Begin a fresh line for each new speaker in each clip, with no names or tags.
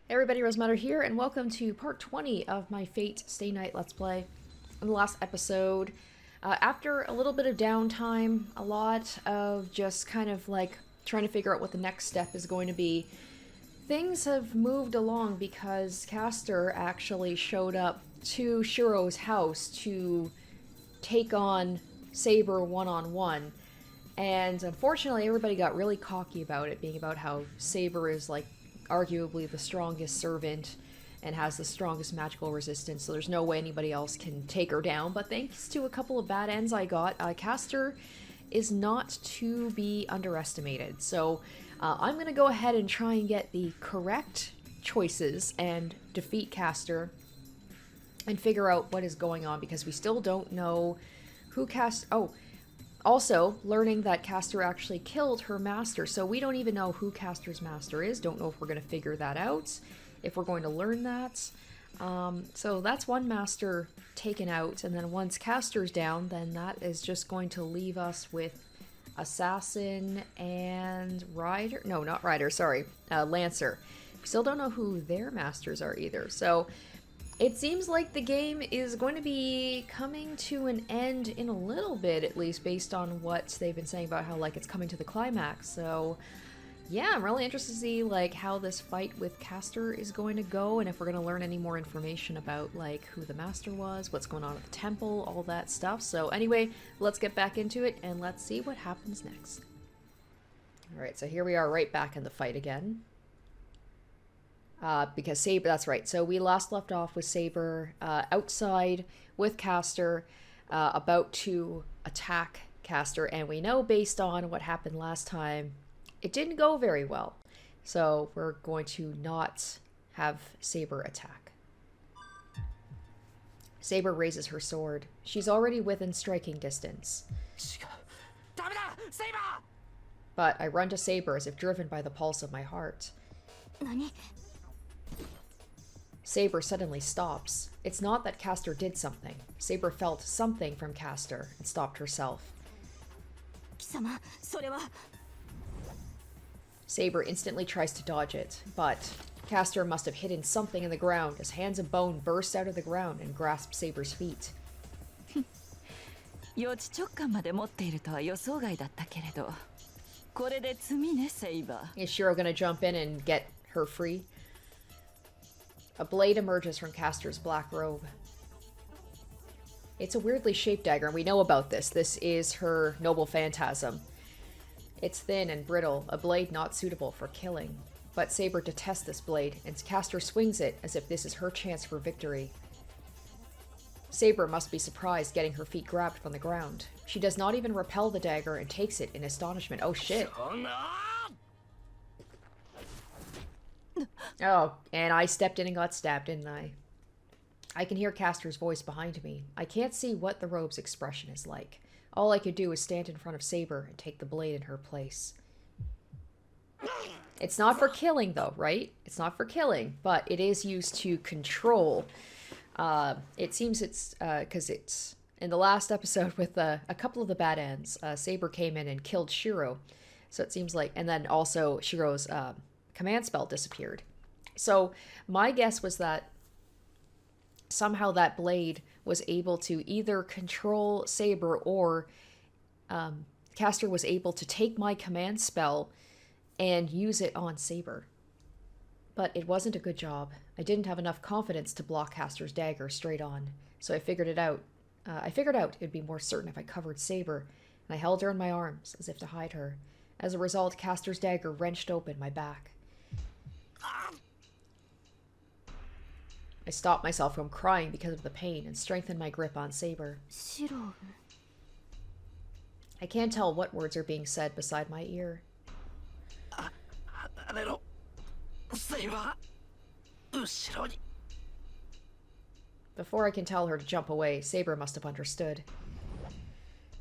Hey everybody, Rosemutter here, and welcome to part 20 of my Fate Stay Night Let's Play. In the last episode, after a little bit of downtime, a lot of just kind of like trying to figure out what the next step is going to be, things have moved along because Castor actually showed up to Shiro's house to take on Saber one-on-one. And unfortunately, everybody got really cocky about it, being about how Saber is like arguably the strongest servant and has the strongest magical resistance, so there's no way anybody else can take her down. But thanks to a couple of bad ends I got, Castor is not to be underestimated. So I'm going to go ahead and try and get the correct choices and defeat Castor and figure out what is going on, because we still don't know who also, learning that Castor actually killed her master, so we don't even know who Castor's master is. Don't know if we're going to figure that out, if we're going to learn that. So that's one master taken out, and then once Castor's down, then that is just going to leave us with Assassin and Rider. No, not Rider, sorry. Lancer. We still don't know who their masters are either, so it seems like the game is going to be coming to an end in a little bit, at least, based on what they've been saying about how, like, it's coming to the climax. So, yeah, I'm really interested to see, like, how this fight with Castor is going to go, and if we're going to learn any more information about, like, who the master was, what's going on at the temple, all that stuff. So, anyway, let's get back into it, and let's see what happens next. Alright, so here we are right back in the fight again. Because Saber, that's right. So we last left off with Saber outside with Castor, about to attack Castor, and we know based on what happened last time, it didn't go very well. So we're going to not have Saber attack. Saber raises her sword. She's already within striking distance. But I run to Saber as if driven by the pulse of my heart. Saber suddenly stops. It's not that Castor did something. Saber felt something from Castor and stopped herself. Saber instantly tries to dodge it, but Castor must have hidden something in the ground as Hands of Bone burst out of the ground and grasped Saber's feet. Is Shiro gonna jump in and get her free? A blade emerges from Castor's black robe. It's a weirdly shaped dagger, and we know about this. This is her noble phantasm. It's thin and brittle, a blade not suitable for killing. But Saber detests this blade, and Castor swings it as if this is her chance for victory. Saber must be surprised getting her feet grabbed from the ground. She does not even repel the dagger and takes it in astonishment. Oh shit. Oh, and I stepped in and got stabbed, didn't I? I can hear Castor's voice behind me. I can't see what the robe's expression is like. All I could do is stand in front of Saber and take the blade in her place. It's not for killing, though, right? It's not for killing, but it is used to control. It seems it's, because it's, in the last episode with a couple of the bad ends, Saber came in and killed Shiro. So it seems like, and then also Shiro's, command spell disappeared. So my guess was that somehow that blade was able to either control Saber or Castor was able to take my command spell and use it on Saber. But it wasn't a good job. I didn't have enough confidence to block Castor's dagger straight on, so I figured it out. I figured out it'd be more certain if I covered Saber, and I held her in my arms as if to hide her. As a result, Castor's dagger wrenched open my back. I stopped myself from crying because of the pain and strengthened my grip on Saber. I can't tell what words are being said beside my ear. Before I can tell her to jump away, Saber must have understood.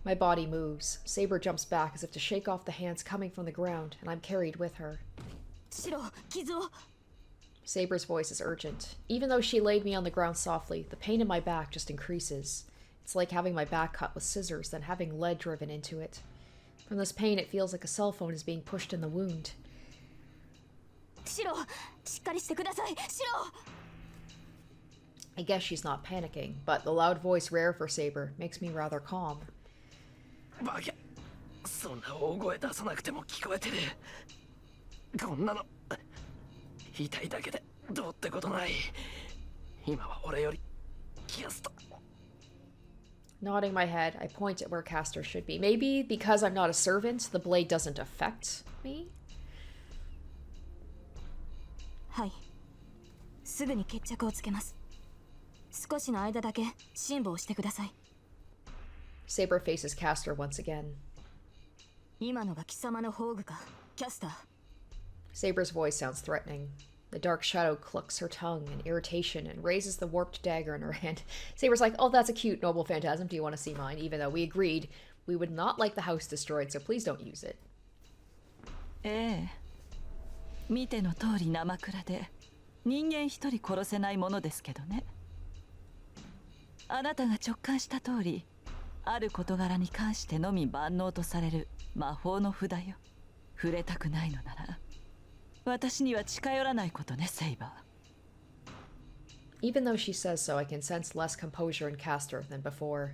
My body moves. Saber jumps back as if to shake off the hands coming from the ground, and I'm carried with her. Saber's voice is urgent. Even though she laid me on the ground softly, the pain in my back just increases. It's like having my back cut with scissors, then having lead driven into it. From this pain, it feels like a cell phone is being pushed in the wound. I guess she's not panicking, but the loud voice rare for Saber makes me rather calm.
バカ、そんな大声出さなくても聞こえてる。こんなの痛いだけでどうってことない。今は俺よりキャスト。
Nodding my head, I point at where Castor should be. Maybe because I'm not a servant, the blade doesn't affect me?
はい。すぐに決着をつけます。少しの間だけ辛抱してください。
Saber faces Castor once again.
今のが貴様の宝具か、キャスター。
Saber's voice sounds threatening. The dark shadow clucks her tongue in irritation and raises the warped dagger in her hand. Saber's like, oh, that's a cute noble phantasm. Do you want to see mine? Even though we agreed we would not like the house destroyed, so please don't use it.
ええ。見ての通り生倉で人間一人殺せないものですけどね。あなたが直感した通り、ある事柄に関してのみ万能とされる魔法の札よ。触れたくないのなら。私には近寄らないことね、セイバ
ー。Even though she says so, I can sense less composure in Castor than before.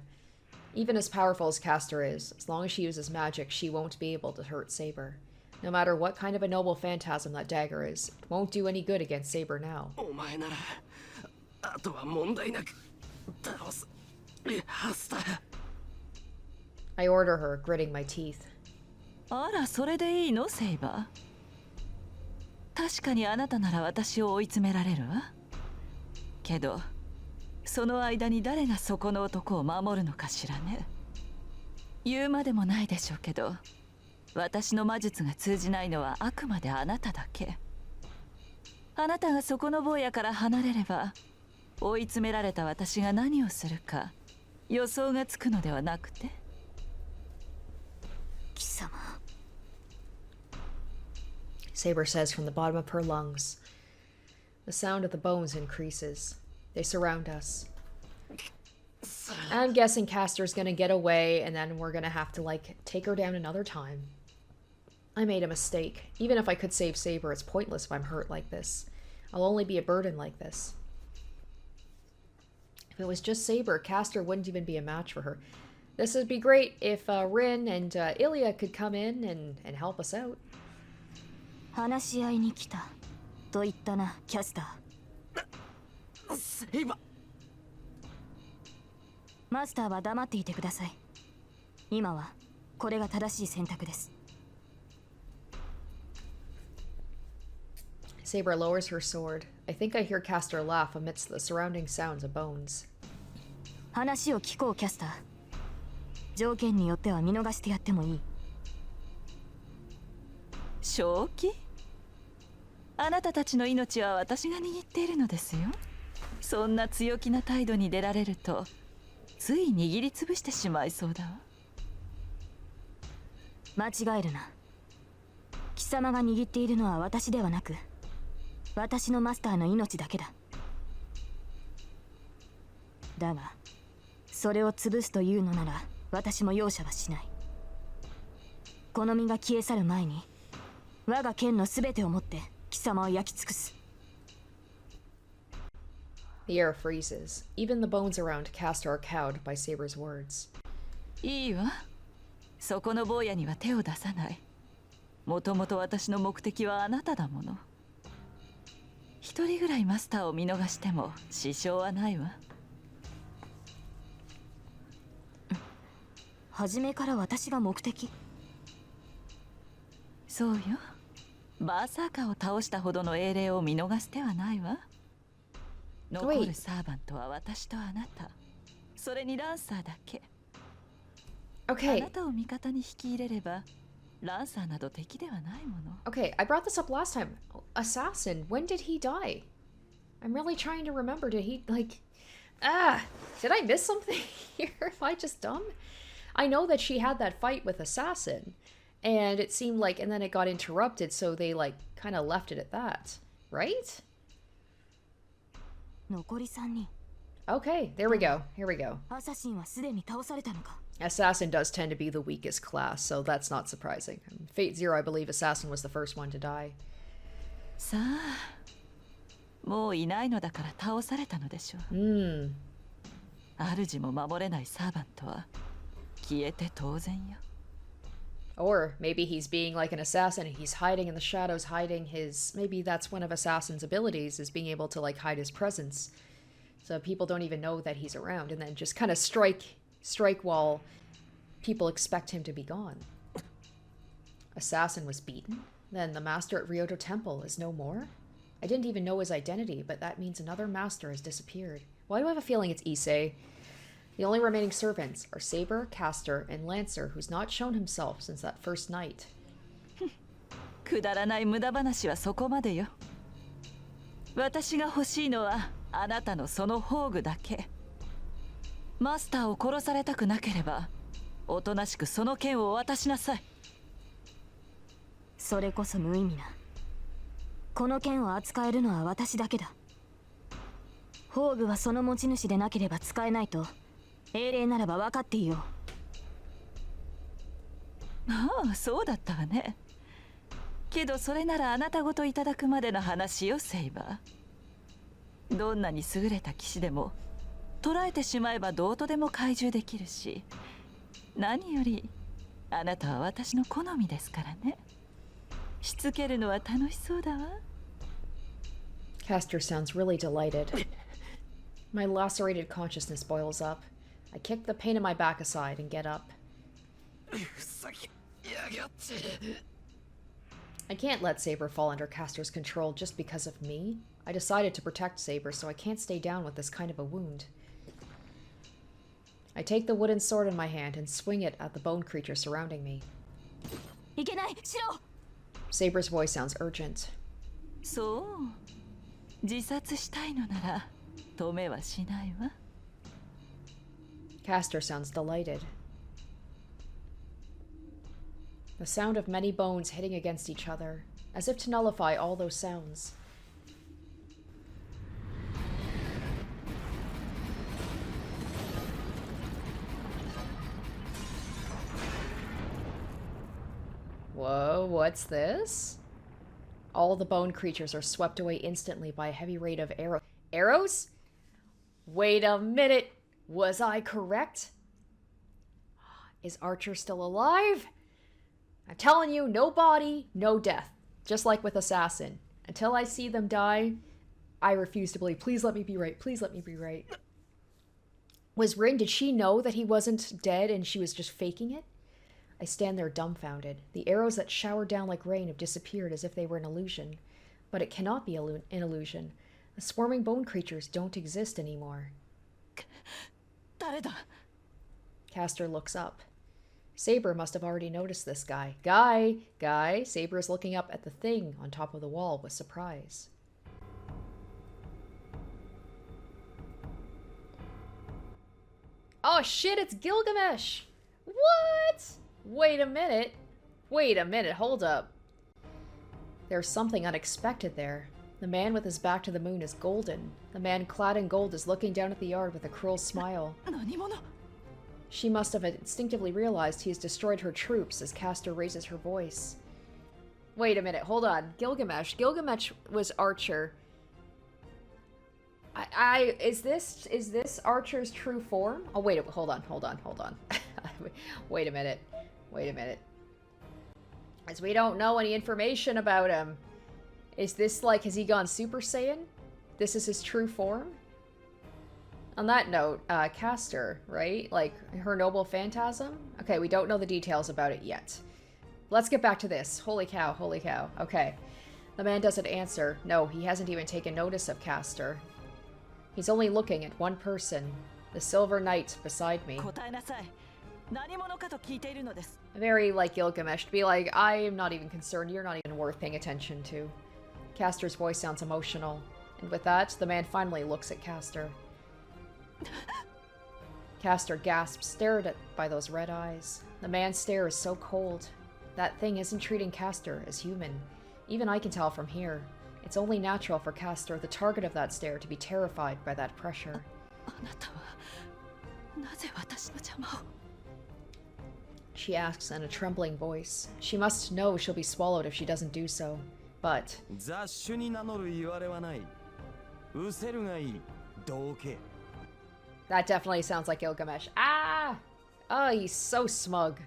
Even as powerful as Castor is, as long as she uses magic, she won't be able to hurt Saber. No matter what kind of a noble phantasm that dagger is, it won't do any good against Saber now.
お前ならあとは問題なく倒すはずだ。
I order her, gritting my teeth.
あら、それでいいの、セイバー。確かにあなたなら私を追い詰められるわ。けど、その間に誰がそこの男を守るのかしらね。言うまでもないでしょうけど、私の魔術が通じないのはあくまであなただけ。あなたがそこの坊やから離れれば、追い詰められた私が何をするか予想がつくのではなくて。
貴様。
Saber says from the bottom of her lungs. The sound of the bones increases. They surround us. I'm guessing Castor's gonna get away, and then we're gonna have to, like, take her down another time. I made a mistake. Even if I could save Saber, it's pointless if I'm hurt like this. I'll only be a burden like this. If it was just Saber, Castor wouldn't even be a match for her. This would be great if Rin and Ilya could come in and help us out.
話し合いに来たと言ったな、キャスター。
セイバー。
マスターは黙っていてください。今はこれが正しい選択です。
Saber lowers her sword. I think I hear Castor laugh amidst the surrounding sounds of bones.
話を聞こう、キャスター。条件によっては見逃してやってもいい。
正気？あなたたちの命は私が握っているのですよ。そんな強気な態度に出られると、つい握りつぶしてしまいそうだわ。
間違えるな。貴様が握っているのは私ではなく、私のマスターの命だけだ。だが、それを潰すというのなら、私も容赦はしない。この身が消え去る前に、我が剣のすべてをもって貴様を焼き尽くす。
The air freezes. Even the bones around Castor are cowed by Saber's words.
いいわ。そこの坊やには手を出さない。もともと私の目的はあなただもの。一人ぐらいマスターを見逃しても支障はないわ。
初めから私が目的？
そうよ。バーサーカーを倒したほどの英霊を見逃す手はないわ。残るサーバントは私とあなた。それにランサーだけ。
Okay.
あなたを味方に引き入れれば、ランサーなど敵ではないもの。
Okay, I brought this up last time. Assassin, when did he die? I'm really trying to remember. Did he, like... did I miss something here? Am I just dumb? I know that she had that fight with Assassin, and it seemed like, and then it got interrupted, so they, like, kind of left it at that, right?
残り3人。
Okay, there we go. Here we go.
アサシンはすでに倒されたのか。
Assassin does tend to be the weakest class, so that's not surprising. Fate Zero, I believe Assassin was the first one to die.
さあ、もういないのだから倒されたのでしょう。
Hmm.
主も守れないサーバントは消えて当然よ。
Or maybe he's being like an assassin. He's hiding in the shadows, hiding his. Maybe that's one of Assassin's abilities, is being able to like hide his presence, so people don't even know that he's around, and then just kind of strike while people expect him to be gone. Assassin was beaten. Then the master at Ryoto Temple is no more. I didn't even know his identity, but that means another master has disappeared. Why do I have a feeling it's Issei? The only remaining servants are Saber, Castor, and Lancer, who's not shown himself since that first night.
くだらない無駄話はそこまでよ。私が欲しいのはあなたのその宝具だけ。マスターを殺されたくなければおとなしくその剣を渡しなさい。
それこそ無意味な。この剣を扱えるのは私だけだ。宝具はその持ち主でなければ使えないと英霊ならば分かっていよう。
ああ、そうだったわね。けどそれならあなたごといただくまでの話よ、セイバー。どんなに優れた騎士でも捕らえてしまえばどうとでも懐柔できるし、何よりあなたは私の好みですからね。しつけるのは楽しそうだわ。
Castor sounds really delighted. My lacerated consciousness boils up. I kick the pain in my back aside and get up.
ふざけやがって。
I can't let Saber fall under Castor's control just because of me. I decided to protect Saber, so I can't stay down with this kind of a wound. I take the wooden sword in my hand and swing it at the bone creature surrounding me.
いけない、しろ。
Saber's voice sounds urgent.
そう、自殺したいのなら止めはしないわ。
Castor sounds delighted. The sound of many bones hitting against each other, as if to nullify all those sounds. Whoa, what's this? All the bone creatures are swept away instantly by a heavy rain of arrows? Wait a minute! Was I correct? Is Archer still alive? I'm telling you, no body, no death. Just like with Assassin. Until I see them die, I refuse to believe. Please let me be right. Please let me be right. Was Rin, did she know that he wasn't dead and she was just faking it? I stand there dumbfounded. The arrows that showered down like rain have disappeared as if they were an illusion. But it cannot be an illusion. The swarming bone creatures don't exist anymore.
誰だ?
Castor looks up. Saber must have already noticed this guy. Guy! Saber is looking up at the thing on top of the wall with surprise. Oh shit, it's Gilgamesh! What? Wait a minute, hold up. There's something unexpected there. The man with his back to the moon is golden. The man clad in gold is looking down at the yard with a cruel smile.
何者?
She must have instinctively realized he has destroyed her troops as Castor raises her voice. Wait a minute, hold on. Gilgamesh was Archer. Is this Archer's true form? Oh wait, hold on. Wait a minute. As we don't know any information about him. Is this like, has he gone Super Saiyan? This is his true form? On that note, Castor, right? Like, her noble phantasm? Okay, we don't know the details about it yet. Let's get back to this. Holy cow. Okay. The man doesn't answer. No, he hasn't even taken notice of Castor. He's only looking at one person. The Silver Knight beside me.
答えなさい。何者かと聞いているのです。
Very like Gilgamesh to be like, I am not even concerned. You're not even worth paying attention to. Castor's voice sounds emotional. And with that, the man finally looks at Castor. Castor gasps, stared at by those red eyes. The man's stare is so cold. That thing isn't treating Castor as human. Even I can tell from here. It's only natural for Castor, the target of that stare, to be terrified by that pressure.
あなたはなぜ私の邪魔を?
She asks in a trembling voice. She must know she'll be swallowed if she doesn't do so. but
雑種に名乗る言われはない。失せるがいい。どうけ。
that definitely sounds like Gilgamesh. Ah! Oh, he's so smug.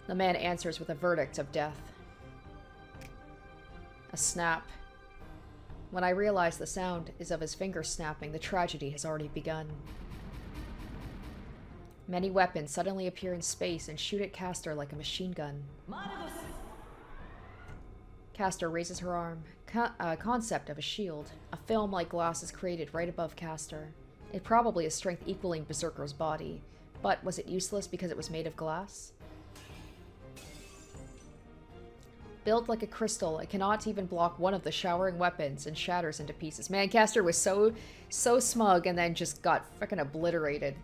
The man answers with a verdict of death. A snap. When I realize the sound is of his fingers snapping, the tragedy has already begun. Many weapons suddenly appear in space and shoot at Castor like a machine gun. Castor raises her arm. A concept of a shield. A film-like glass is created right above Castor. It probably has strength equaling Berserker's body. But was it useless because it was made of glass? Built like a crystal, it cannot even block one of the showering weapons and shatters into pieces. Man, Castor was so smug and then just got fucking obliterated.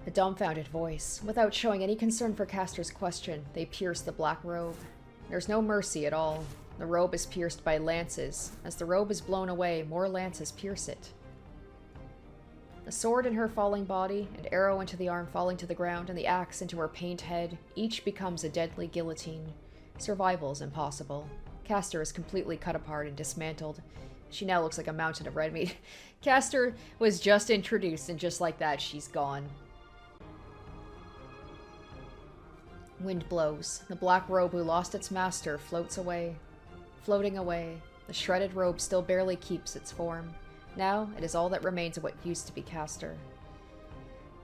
A dumbfounded voice. Without showing any concern for Castor's question, they pierce the black robe. There's no mercy at all. The robe is pierced by lances. As the robe is blown away, more lances pierce it. The sword in her falling body, an arrow into the arm falling to the ground, and the axe into her pained head, each becomes a deadly guillotine. Survival is impossible. Castor is completely cut apart and dismantled. She now looks like a mountain of red meat. Castor was just introduced, and just like that, she's gone. Wind blows. The black robe who lost its master floats away. Floating away, the shredded robe still barely keeps its form. Now, it is all that remains of what used to be Castor.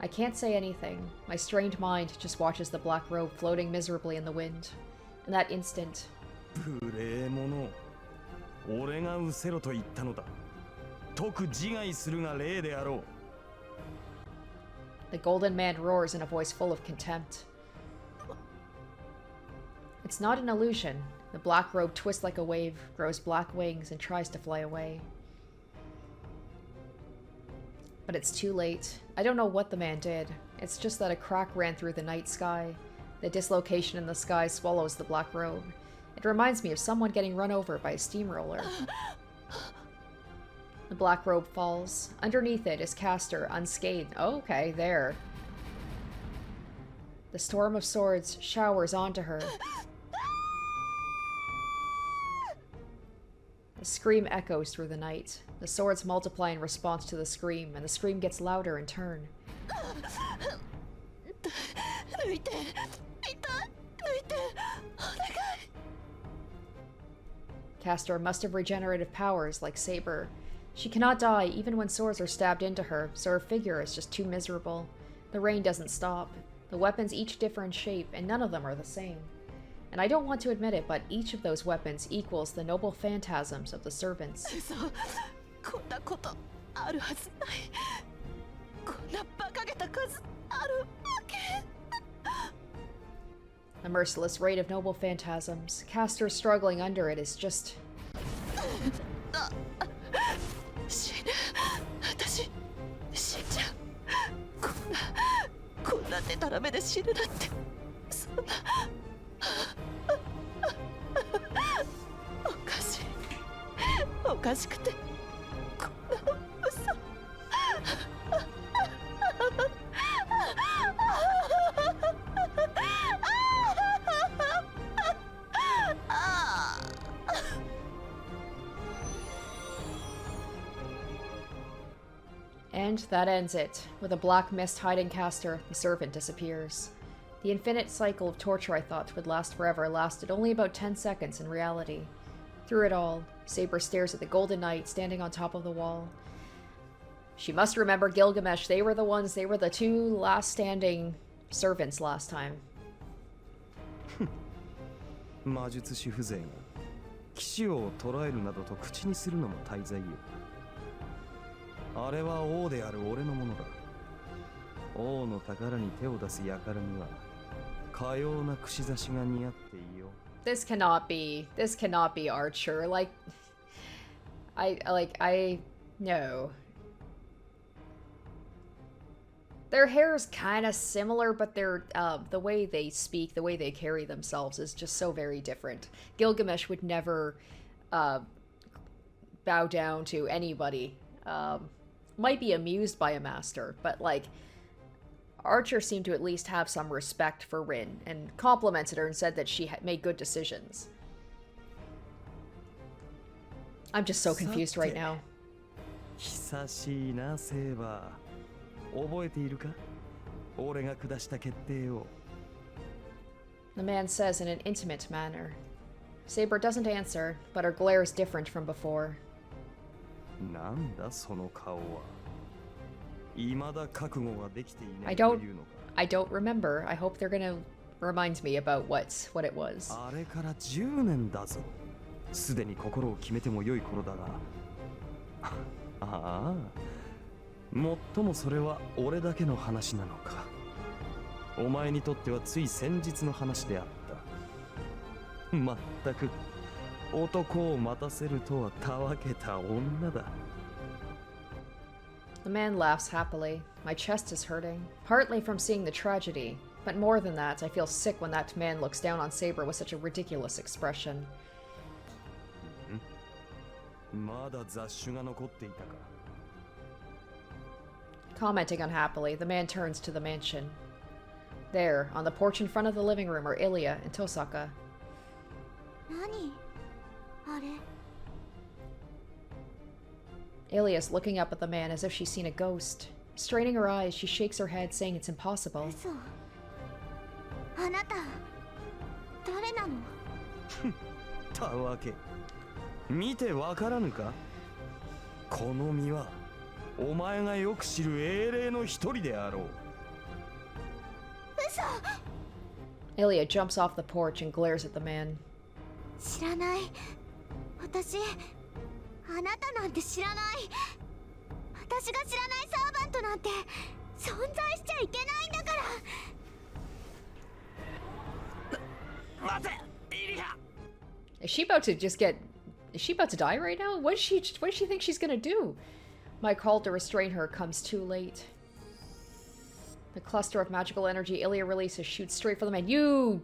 I can't say anything. My strained mind just watches the black robe floating miserably in the wind. In that instant...
無礼者。俺が失せろと言ったのだ。特自害するが礼であろう。
The golden man roars in a voice full of contempt. It's not an illusion. The black robe twists like a wave, grows black wings, and tries to fly away. But it's too late. I don't know what the man did. It's just that a crack ran through the night sky. The dislocation in the sky swallows the black robe. It reminds me of someone getting run over by a steamroller. The black robe falls. Underneath it is Castor, unscathed. Oh, okay, there. The storm of swords showers onto her. The scream echoes through the night. The swords multiply in response to the scream, and the scream gets louder in turn. Castor must have regenerative powers like Saber. She cannot die even when swords are stabbed into her, so her figure is just too miserable. The rain doesn't stop. The weapons each differ in shape, and none of them are the same. And I don't want to admit it, but each of those weapons equals the noble phantasms of the servants. A merciless raid of noble phantasms. Castor struggling under it is just...
こんなデタラメで死ぬなんてそんなおかしいおかしくてこんな嘘
And that ends it. With a black mist hiding Castor, the servant disappears. The infinite cycle of torture I thought would last forever lasted only about 10 seconds in reality. Through it all, Saber stares at the Golden Knight standing on top of the wall. She must remember Gilgamesh. They were the two last standing servants last time.
魔術師風情が騎士王を捕らえるなどと口にするのも大罪よ。あれは王である俺のものだ。王の宝に手を出す輩にはかような串刺しが似合っていいよ。
This cannot be Archer. No. Their hair is kind of similar, but the way they speak, the way they carry themselves is just so very different. Gilgamesh would never bow down to anybody. Might be amused by a master, but Archer seemed to at least have some respect for Rin and complimented her and said that she had made good decisions. I'm just so confused right now.
久しいなセーバー。覚えているか？俺が下した決定を。
The man says in an intimate manner. Saber doesn't answer, but her glare is different from before.
なんだその顔は。未だ覚悟ができていな
I
いと
don't
いうのか。
I don't remember. I hope they're gonna remind me about what it was.
あれから10年だぞ。すでに心を決めても良い頃だが。ああ。もっともそれは俺だけの話なのか。お前にとってはつい先日の話であった。まったく男を待たせるとはたわけた女だ。
The man laughs happily. My chest is hurting, partly from seeing the tragedy, but more than that, I feel sick when that man looks down on Saber with such a ridiculous expression.
まだ雑種が残っていたか。
Commenting unhappily, the man turns to the mansion. There, on the porch in front of the living room, are Ilya and Tosaka.
何あれ
Ilya's looking up at the man as if she's seen a ghost. Straining her eyes, she shakes her head, saying it's impossible.
嘘あなた誰なの
たわけ。見てわからぬか。この身はお前がよく知る英霊の一人であろう。
Ilya jumps off the porch and glares at the man.
知らない私あなたなんて知らない私が知らないサーバントなんて存在しちゃいけないんだから
待てイリア
Is she about to just get... Is she about to die right now? What does she think she's gonna do? My call to restrain her comes too late. The cluster of magical energy Ilya releases shoots straight for the man. You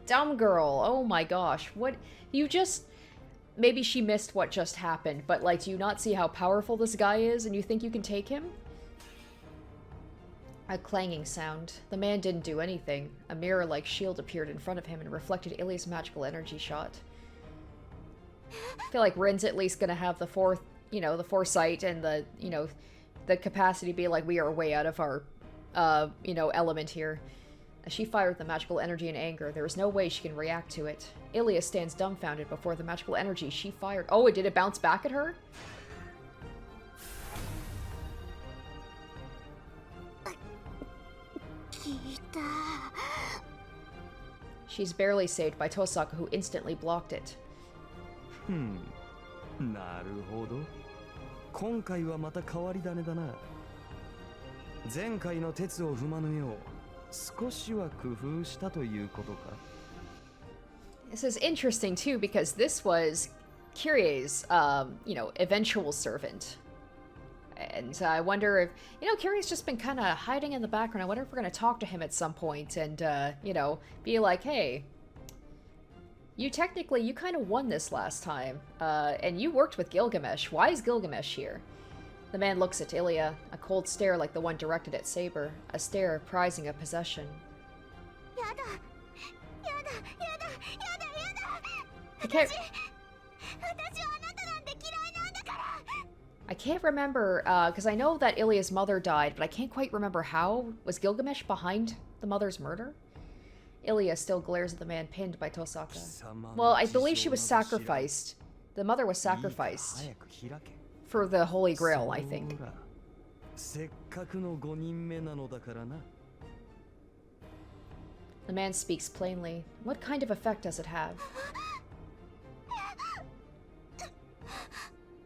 dumb girl. Oh my gosh. What? You just... Maybe she missed what just happened, but like, do you not see how powerful this guy is and you think you can take him? A clanging sound. The man didn't do anything. A mirror-like shield appeared in front of him and reflected Ilya's magical energy shot. I feel like Rin's at least gonna have the the foresight and the, the capacity to be like, we are way out of our, element here. As she fired the magical energy in anger, there is no way she can react to it. Ilya stands dumbfounded before the magical energy she fired. Oh, did it bounce back at her? She's barely saved by Tosaka, who instantly blocked it.
なるほど。今回はまた変わり種だな。前回の鉄を踏まぬよう少しは工夫したということか。
This is interesting too because this was Kyrie's, eventual servant. And I wonder if, Kyrie's just been kind of hiding in the background. I wonder if we're going to talk to him at some point and, be like, hey, you kind of won this last time, and you worked with Gilgamesh. Why is Gilgamesh here? The man looks at Ilya, a cold stare like the one directed at Saber, a stare prizing a possession. I can't remember, because I know that Ilya's mother died, but I can't quite remember how. Was Gilgamesh behind the mother's murder? Ilya still glares at the man pinned by Tosaka. Well, I believe she was sacrificed. The mother was sacrificed. For the Holy Grail, I think. The man speaks plainly. What kind of effect does it have?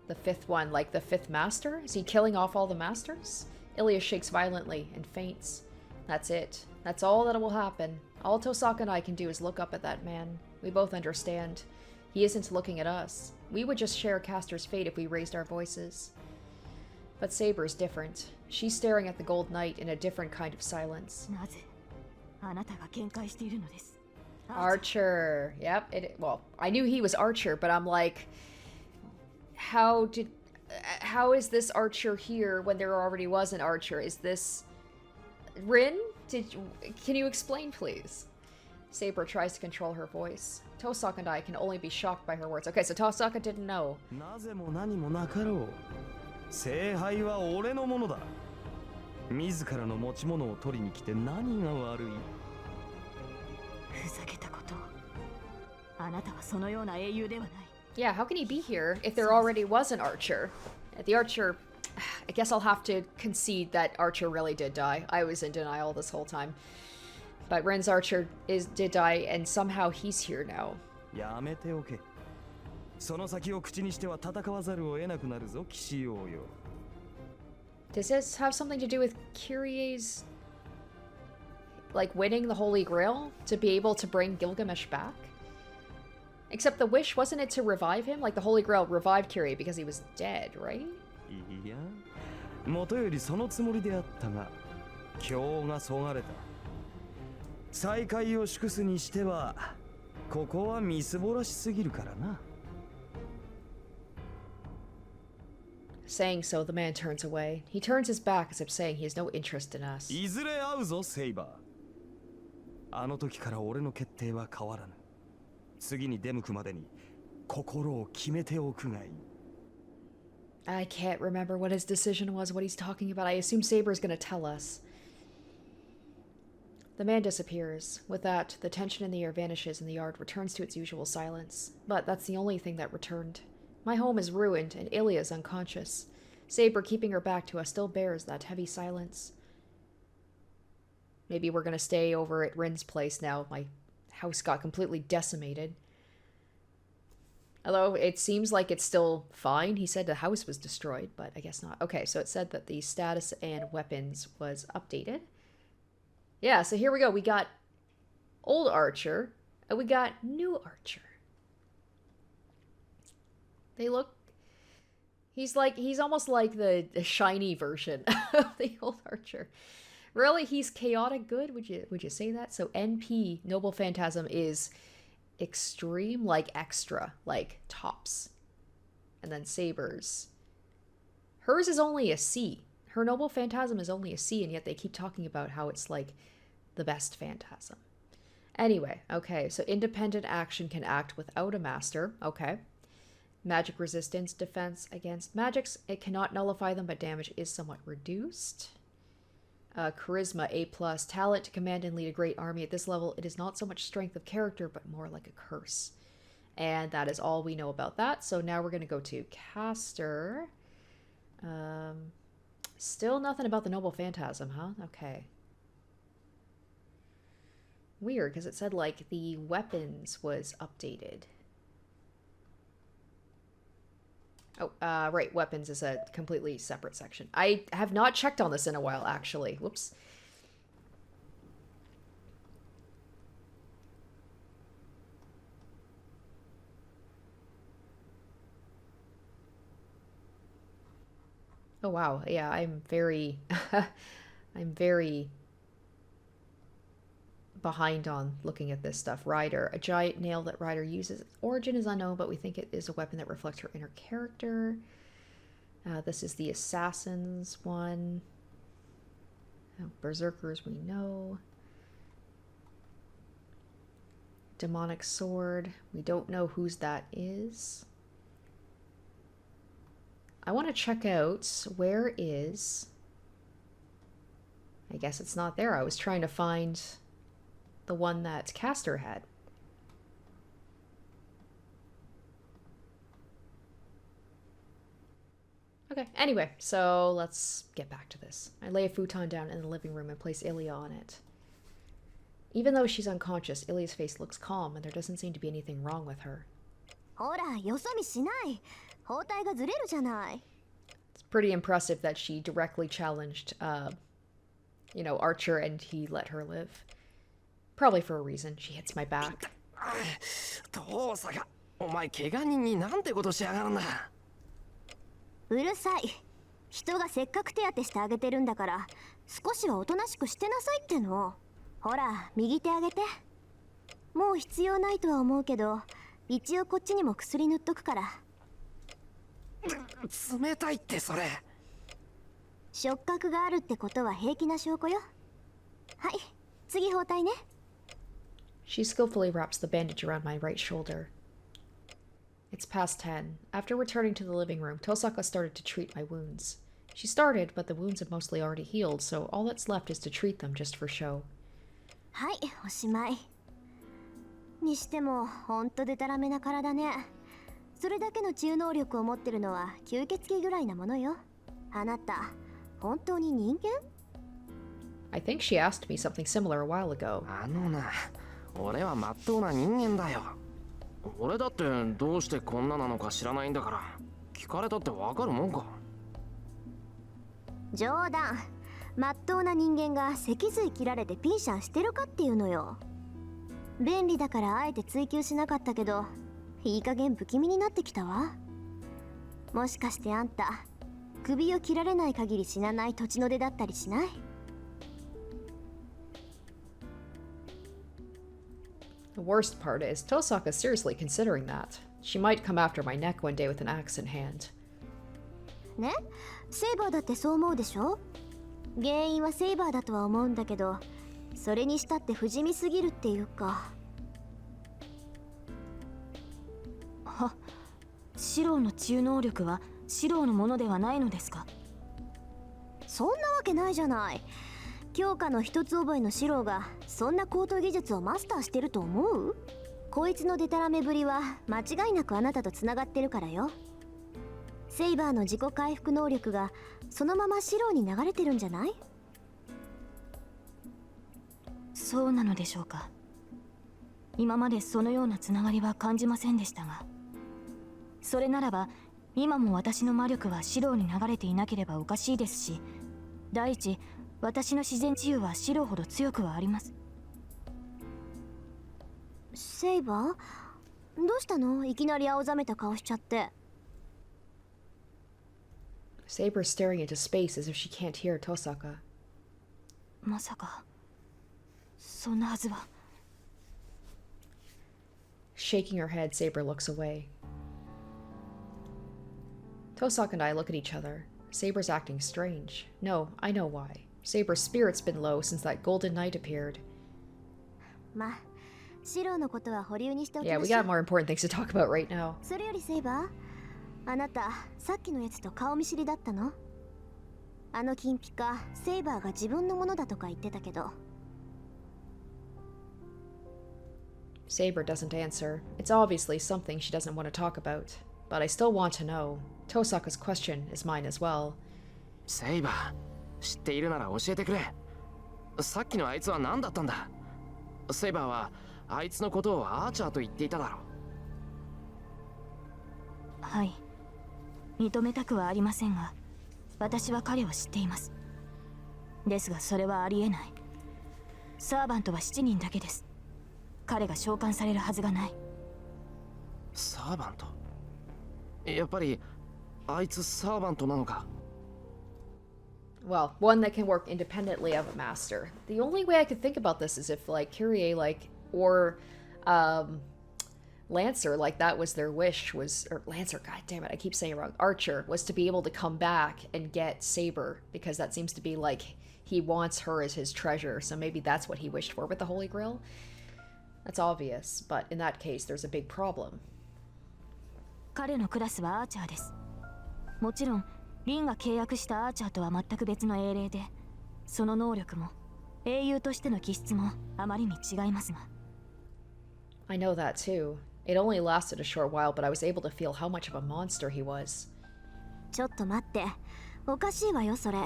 The fifth one, like the fifth master? Is he killing off all the masters? Ilya shakes violently and faints. That's it. That's all that will happen. All Tosaka and I can do is look up at that man. We both understand. He isn't looking at us. We would just share Castor's fate if we raised our voices. But Saber's different. She's staring at the Gold Knight in a different kind of silence. Archer. Yep. Well, I knew he was Archer, but I'm like... how is this archer here when there already was an archer? Is this Rin? Can you explain, please? Saber tries to control her voice. Tosaka and I can only be shocked by her words. Okay, so Tosaka didn't know.
なぜも何もなかろう。聖杯は俺のものだ。自らの持ち物を取りに来て何が悪い。
ふざけたことを。あなたはそのような英雄ではない。
Yeah, how can he be here if there already was an archer? The archer... I guess I'll have to concede that Archer really did die. I was in denial this whole time. But Ren's Archer did die, and somehow he's here now.
やめておけ。その先を口にしては戦わざるを得なくなるぞ、騎士王よ。
Does this have something to do with Kyrie's... like, winning the Holy Grail? To be able to bring Gilgamesh back? Except the wish, wasn't it to revive him? Like, the Holy Grail revived Kyrie because he was dead, right?
いや、もとよりそのつもりであったが、今日がそがれた。再会を祝すにしては、ここはみすぼらしすぎるからな。
Saying so, the man turns away. He turns his back as if saying he has no interest in us.
いずれ会うぞ、セイバー。あの時から俺の決定は変わらぬ。次に出向くまでに心を決めておくがいい。
I can't remember what his decision was, what he's talking about. I assume Saber's gonna tell us. The man disappears. With that, the tension in the air vanishes and the yard returns to its usual silence. But that's the only thing that returned. My home is ruined and Ilya's unconscious. Saber, keeping her back to us, still bears that heavy silence. Maybe we're gonna stay over at Rin's place now. My house got completely decimated. Although it seems like it's still fine. He said the house was destroyed, but I guess not. Okay, so it said that the status and weapons was updated. Yeah, so here we go. We got old Archer, and we got new Archer. They look... He's almost like the shiny version of the old Archer. Really, he's chaotic good? Would you say that? So NP, Noble Phantasm, is... extreme, like extra, like tops. And then Saber's. Hers is only a C. Her Noble Phantasm is only a C, and yet they keep talking about how it's like the best Phantasm. Anyway, okay, so independent action can act without a master. Okay. Magic resistance, defense against magics. It cannot nullify them, but damage is somewhat reduced. Charisma, A+. Talent to command and lead a great army. At this level, it is not so much strength of character, but more like a curse. And that is all we know about that. So now we're going to go to Caster. Still nothing about the Noble Phantasm, huh? Okay. Weird, because it said, like, the weapons was updated. Oh, right, weapons is a completely separate section. I have not checked on this in a while, actually. Whoops. Oh, wow. Yeah, I'm very... I'm very... behind on looking at this stuff. Ryder. A giant nail that Ryder uses. Its origin is unknown, but we think it is a weapon that reflects her inner character. This is the Assassin's one. Berserkers we know. Demonic sword. We don't know whose that is. I want to check out where is... I guess it's not there. I was trying to find... the one that Caster had. Okay, anyway, so let's get back to this. I lay a futon down in the living room and place Ilya on it. Even though she's unconscious, Ilya's face looks calm and there doesn't seem to be anything wrong with her. It's pretty impressive that she directly challenged, you know, Archer and he let her live. Probably for a reason. She hits my back.
父さん、お前怪我人になんてことしやがるんだ。
うるさい。人がせっかく手当てしてあげてるんだから、少しはおとなしくしてなさいっての。ほら、右手あげて。もう必要ないとは思うけど、一応こっちにも薬塗っとくから。
冷たいってそれ。
触覚があるってことは平気な証拠よ。はい、次包帯ね。
She skillfully wraps the bandage around my right shoulder. It's past 10. After returning to the living room, Tosaka started to treat my wounds. She started, but the wounds have mostly already healed, so all that's left is to treat them just for show.
はい、おしまい。にしてもほんとデタラメな体ね。それだけの治癒能力を持ってるのは吸血鬼ぐらいなものよ。あなた本当に人間？
I think she asked me something similar a while ago.
あのな、俺はまっとうな人間だよ。俺だってどうしてこんななのか知らないんだから、聞かれたってわかるもんか。
冗談。まっとうな人間が脊髄切られてピンシャンしてるかっていうのよ。便利だからあえて追求しなかったけど、いい加減不気味になってきたわ。もしかしてあんた首を切られない限り死なない土地の出だったりしない？
The worst part is, Tosaka's seriously considering that. She might come after my neck one day with an axe in hand.
ね、セイバーだってそう思うでしょ？原因はセイバーだとは思うんだけど、それにしたって不死身すぎるっていうか。
シローの治癒能力はシローのものではないのですか？
そんなわけないじゃない。強化の一つ覚えのシローがそんな高等技術をマスターしてると思う？こいつのデタラメぶりは間違いなくあなたとつながってるからよ。セイバーの自己回復能力がそのままシローに流れてるんじゃない？
そうなのでしょうか。今までそのようなつながりは感じませんでしたが、それならば今も私の魔力はシローに流れていなければおかしいですし、第一私の自然治癒はシローほど強くはあります。
セイバー、どうしたの？いきなり青ざめた顔しちゃって。
Saber's staring into space as if she can't hear Tosaka.
まさかそんなはずは。
Shaking her head, Saber looks away. Tosaka and I look at each other. Saber's acting strange. No, I know why. Saber's spirit's been low since that golden night appeared.
まあ、シローのことは保留にしておき
Yeah,
ま
we
しょ
got
う。
more important things to talk about right now.
それよりセイバー、あなたさっきのやつと顔見知りだったの？あの金ピカ、セイバーが自分のものだとか言ってたけど。
Saber doesn't answer. It's obviously something she doesn't want to talk about. But I still want to know. Tosaka's question is mine as well.
セイバー、知っているなら教えてくれ。さっきのあいつは何だったんだ？セイバーはあいつのことをアーチャーと言っていただろう。
はい、認めたくはありませんが、私は彼を知っています。ですがそれはありえない。サーバントは7人だけです。彼が召喚されるはずがない。
サーバント？やっぱりあいつサーバントなのか？
Well, one that can work independently of a master. The only way I could think about this is if, like, Kyrie, like, or, Lancer, like, that was their wish, was, or Lancer, god damn it, I keep saying it wrong, Archer, was to be able to come back and get Saber, because that seems to be, like, he wants her as his treasure, so maybe that's what he wished for with the Holy Grail. That's obvious, but in that case, there's a big problem.
彼のクラスはアーチャーです。もちろんリンが契約したアーチャーとは全く別の英霊で、その能力も英雄としての気質もあまりに違いますが。
I know that too. It only lasted a short while, but I was able to feel how much of a monster he was.
ちょっと待って、おかしいわよそれ。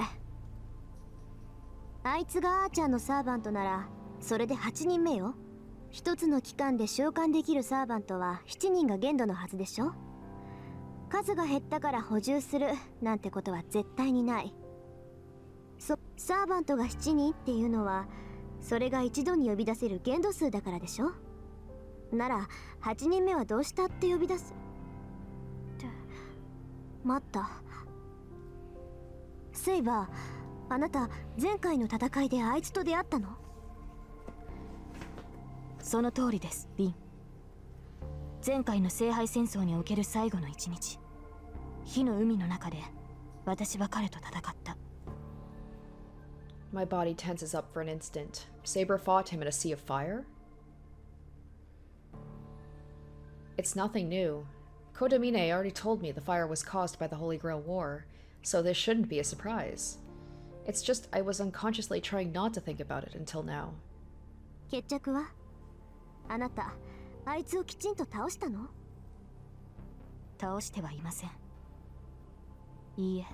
あいつがアーチャーのサーバントならそれで8人目よ。一つの期間で召喚できるサーバントは7人が限度のはずでしょ。数が減ったから補充するなんてことは絶対にない。サーバントが7人っていうのはそれが一度に呼び出せる限度数だからでしょ。なら8人目はどうしたって呼び出すって待った。セイバー、あなた前回の戦いであいつと出会ったの？
その通りです、リン。前回の聖杯戦争における最後の一日、火の海の中で私は彼と戦った。
My body tenses up for an instant. Saber fought him in a sea of fire? It's nothing new. Kodamine already told me the fire was caused by the Holy Grail War, so this shouldn't be a surprise. It's just I was unconsciously trying not to think about it until now.
決着は？あなた、あいつをきちんと倒したの？
倒してはいません。いいえ、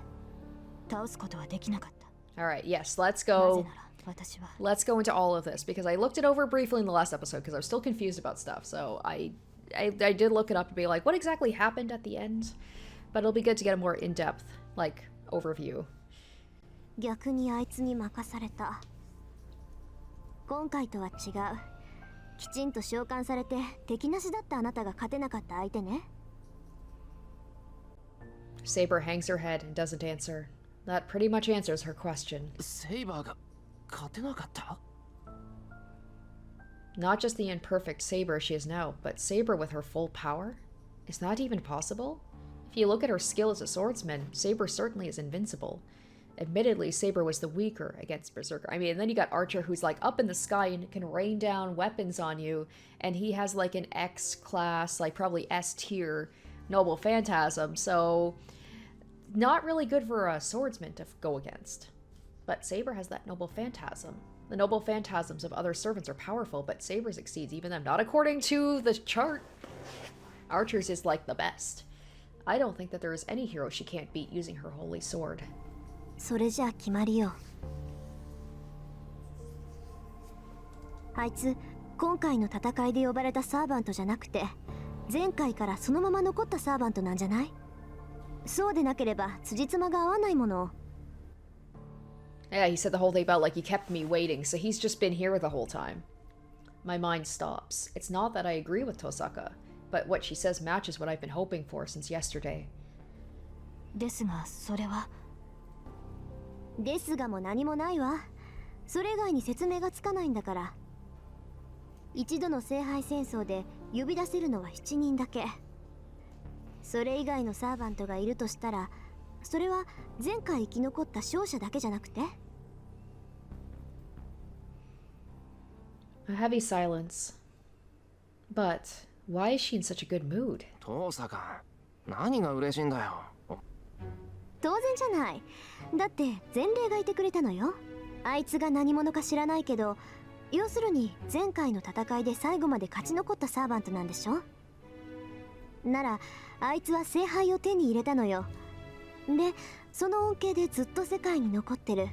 倒すことはできなかった。
Alright, yes, let's
なぜ
go.
なら私は
Let's go into all of this because I looked it over briefly in the last episode because I was still confused about stuff. So I did look it up to be like, what exactly happened at the end? But it'll be good to get a more in-depth, like, overview.
逆にあいつに任された。今回とは違う。きちんと召喚されて敵なしだったあなたが勝てなかった相手ね。
Saber hangs her head and doesn't answer. That pretty much answers her question.
セイバーが勝てなかった？
Not just the imperfect Saber she is now, but Saber with her full power? Is that even possible? If you look at her skill as a swordsman, Saber certainly is invincible. Admittedly, Saber was the weaker against Berserker. I mean, and then you got Archer who's like up in the sky and can rain down weapons on you, and he has like an X class, like probably S tier Noble Phantasm, so not really good for a swordsman to go against. But Saber has that Noble Phantasm. The Noble Phantasms of other servants are powerful, but Saber's exceeds even them. Not according to the chart. Archer's is like the best. I don't think that there is any hero she can't beat using her holy sword.
それじゃあ決まりよ。あいつ、今回の戦いで呼ばれたサーバントじゃなくて、前回からそのまま残ったサーバントなんじゃない？そうでなければ辻褄が合わないもの。
Yeah, he said the whole thing about like he kept me waiting, so he's just been here the whole time. My mind stops. It's not that I agree with Tosaka, but what she says matches what I've been hoping for since yesterday.
ですがそれは。
ですがも何もないわ。それ以外に説明がつかないんだから。一度の聖杯戦争で呼び出せるのは7人だけ。それ以外のサーバントがいるとしたら、それは前回生き残った勝者だけじゃなくて？
A heavy silence. But why is she in such a good mood?
父さか、何が嬉しいんだよ。
当然じゃない。だって前例がいてくれたのよ。あいつが何者か知らないけど、要するに前回の戦いで最後まで勝ち残ったサーバントなんでしょ？ならあいつは聖杯を手に入れたのよ。で、その恩恵でずっと世界に残ってる。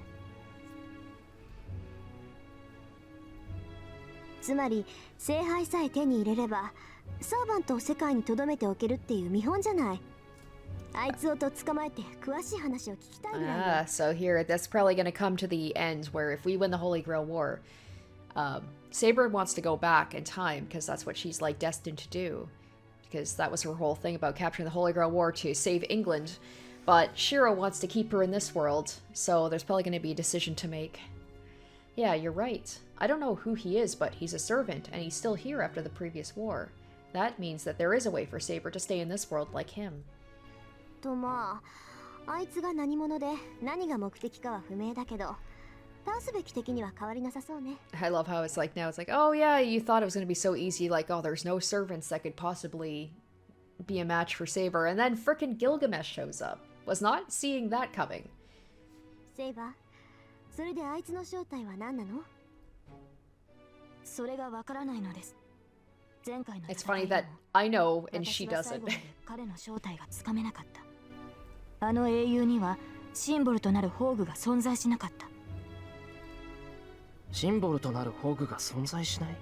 つまり聖杯さえ手に入れればサーバントを世界に留めておけるっていう見本じゃない。あいつをと捕まえて詳しい話を聞きたいぐらいよ。
So here, that's probably going to come to the end where if we win the Holy Grail War, Saber wants to go back in time because that's what she's like destined to do. Because that was her whole thing about capturing the Holy Grail War to save England. But Shiro wants to keep her in this world, so there's probably going to be a decision to make. Yeah, you're right. I don't know who he is, but he's a servant, and he's still here after the previous war. That means that there is a way for Saber to stay in this world like him.
とまあ、あいつが何者で何が目的かは不明だけど、倒すべき敵には変わりなさそうね。
I love how it's like now, it's like, oh yeah, you thought it was going to be so easy, like, oh, there's no servants that could possibly be a match for Saber, and then frickin' Gilgamesh shows up. Was not seeing that coming.
セイバー、それであいつの正体は何なの？
それがわからないのです。前回の
It's funny that I know and
私
she
は最
doesn't.
後まで彼の正体がつかめなかった。あの英雄にはシンボルとなる宝具が存在しなかった。
シンボルとなる宝具が存在しない？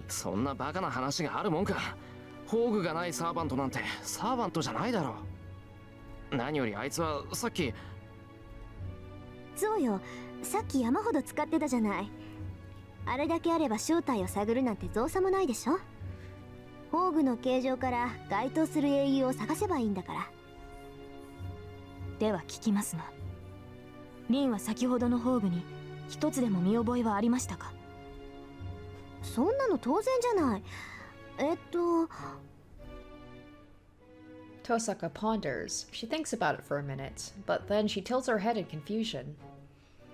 そんなバカな話があるもんか。宝具がないサーバントなんてサーバントじゃないだろう。何よりあいつはさっき。
そうよ、さっき山ほど使ってたじゃない。あれだけあれば正体を探るなんて造作もないでしょ。宝具の形状から該当する英雄を探せばいいんだから。
では聞きますが、リンは先ほどの宝具に一つでも見覚えはありましたか？
そんなの当然じゃない。
Tosaka ponders. She thinks about it for a minute, but then she tilts her head in confusion.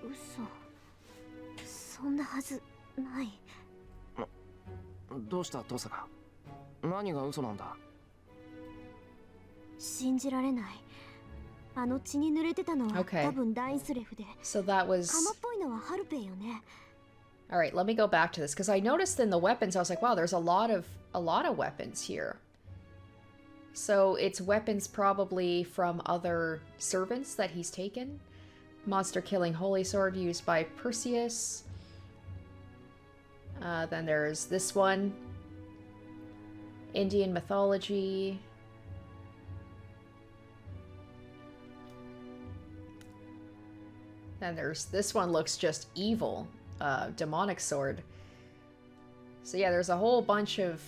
嘘。そんなはずない。
どうしたトサカ？何が嘘なんだ？
信じられない。あの血に濡れてたのは、
Okay.
多分ダインスレフで。
So that
カマ
was...
っぽいのはハルペイよね。
Alright, let me go back to this, because I noticed in the weapons, I was like, wow, there's a lot of weapons here. So it's weapons probably from other servants that he's taken. Monster killing holy sword used by Perseus. Then there's this one. Indian mythology. Then there's this one, looks just evil. Demonic sword. So yeah, there's a whole bunch of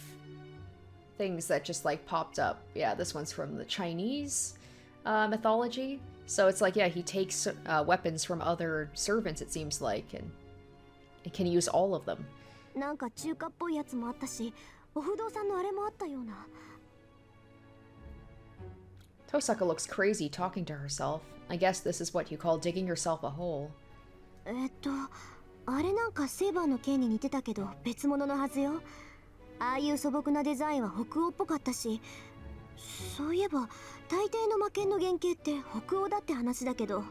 things that just like popped up. Yeah, this one's from the Chinese mythology. So it's like, yeah, he takes weapons from other servants, it seems like, and can use all of them.
なんか中華っぽいやつもあったし、お不動産のあれもあったような。
Tosaka looks crazy talking to herself. I guess this is what you call digging yourself a hole.
あれなんかセイバーの剣に似てたけど別物のはずよ。ああいう素朴なデザインは北欧っぽかったし、そういえば大抵の魔剣の原型って北欧だって話だけど。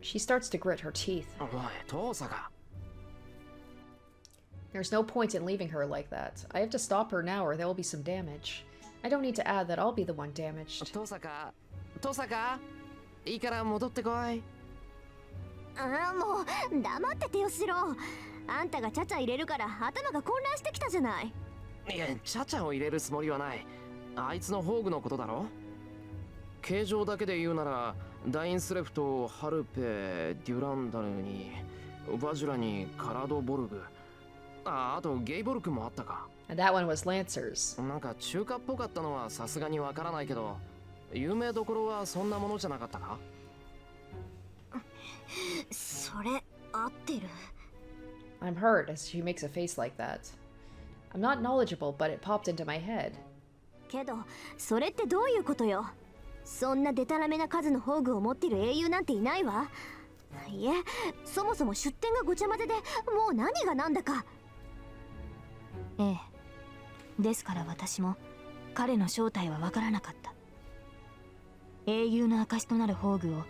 She starts to grit her teeth.
おいトサカ。
There's no point in leaving her like that. I have to stop her now or there will be some damage. I don't need to add that I'll be the one damaged.
トサカ、トサカ、いいから戻ってこい。
ああ、もう黙っててよしろ。あんたがチャチャ入れるから頭が混乱してきたじゃない。
いや、チャチャを入れるつもりはない。あいつの宝具のことだろ。形状だけで言うなら、ダインスレフとハルペ、デュランダルに、バジュラにカラドボルグ。あとゲイボルクもあったか。
And that one was Lancers.
なんか中華っぽかったのはさすがにわからないけど、有名どころはそんなものじゃなかったか？
それ合ってる。
I'm hurt as she makes a face like that. I'm not knowledgeable, but it popped into my head.
けどそれってどういうことよ。そんなデタラメな数の宝具を持ってる英雄なんていないわ。いえ、そもそも出典がごちゃ混ぜでもう何が何だか。
ええ。ですから私も彼の正体はわからなかった。英雄の証となる宝具を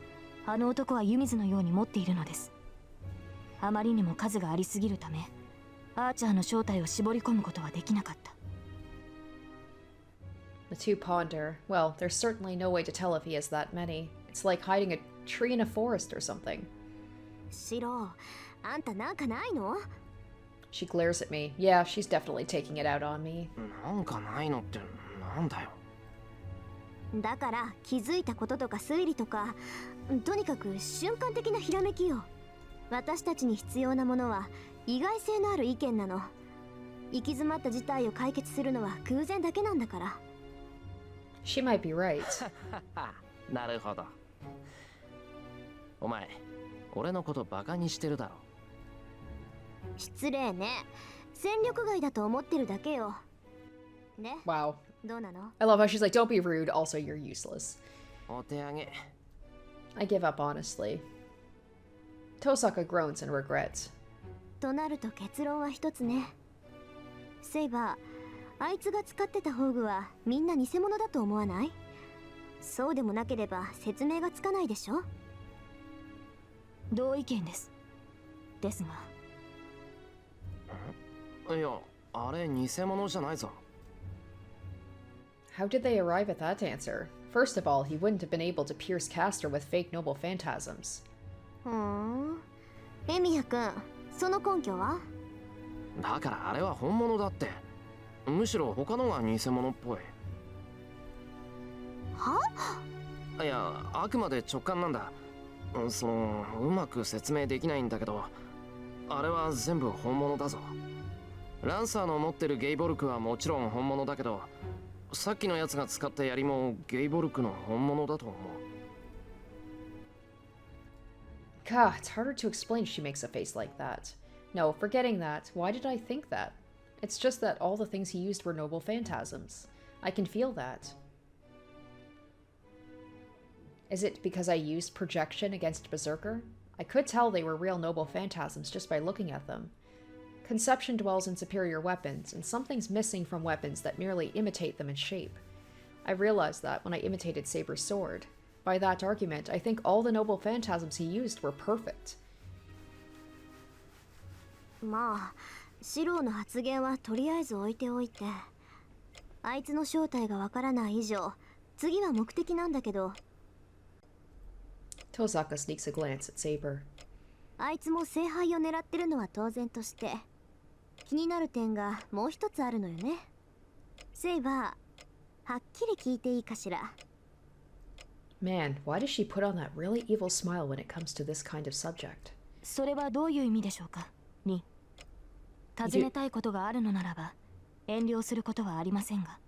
あの男は湯水のように持っているのです。あまりにも数がありすぎるため、アーチャーの正体を絞り込むことはできなかった。
The two ponder. Well, there's certainly no way to tell if he has that many. It's like hiding a tree in a forest or something.
シロ、あんたなんかないの？
She glares at me. Yeah, she's definitely taking it out on me.
なんかないのってなんだよ。
だから気づいたこととか推理とか、とにかく瞬間的なひらめきよ。私たちに必要なものは意外性のある意見なの。行き詰まった事態を解決するのは偶然だけなんだから。
She might be right.
なるほど。お前、俺のことバカにしてるだろ。
失礼ね。戦力外だと思ってるだけよ。ね、
Wow.
どうなの？
I love how she's like, don't be rude, also you're useless.
お手上げ。
I give up honestly. Tosaka groans in regret.
となると結論は一つね。セイバー、あいつが使ってた宝具はみんな偽物だと思わない？そうでもなければ説明がつかないでしょ？
同意見です。ですが。
いや、あれ偽物じゃないぞ。
How did they arrive at that answer? First of all, he wouldn't have been able to pierce Castor with fake noble phantasms.
エミヤ君、その根拠は？
だからあれは本物だって。むしろ他のが偽物っぽい。
は？
いや、あくまで直感なんだ。うまく説明できないんだけど、あれは全部本物だぞ。ランサーの持ってるゲイボルクはもちろん本物だけど、さっきのやつが使った槍もゲイボルクの本物だと思う。
God, it's harder to explain she makes a face like that. No, forgetting that, why did I think that? It's just that all the things he used were noble phantasms. I can feel that. Is it because I used projection against Berserker? I could tell they were real noble phantasms just by looking at them. Conception dwells in superior weapons, and something's missing from weapons that merely imitate them in shape. I realized that when I imitated Saber's sword. By that argument, I think all the noble phantasms he used were perfect.
まあシローの発言はとりあえず置いておいて、あいつの正体がわからない以上、次は目的なんだけど。
Tosaka sneaks a glance at Saber.
あいつも聖杯を狙ってるのは当然として、気になる点がもう一つあるのよね。セイバー、はっきり聞いていいかしら。
Man, why does she put on that really evil smile when it comes to this kind of subject?
それはどういう意味でしょうか、リン。尋ねたいことがあるのならば遠慮することはありませんが。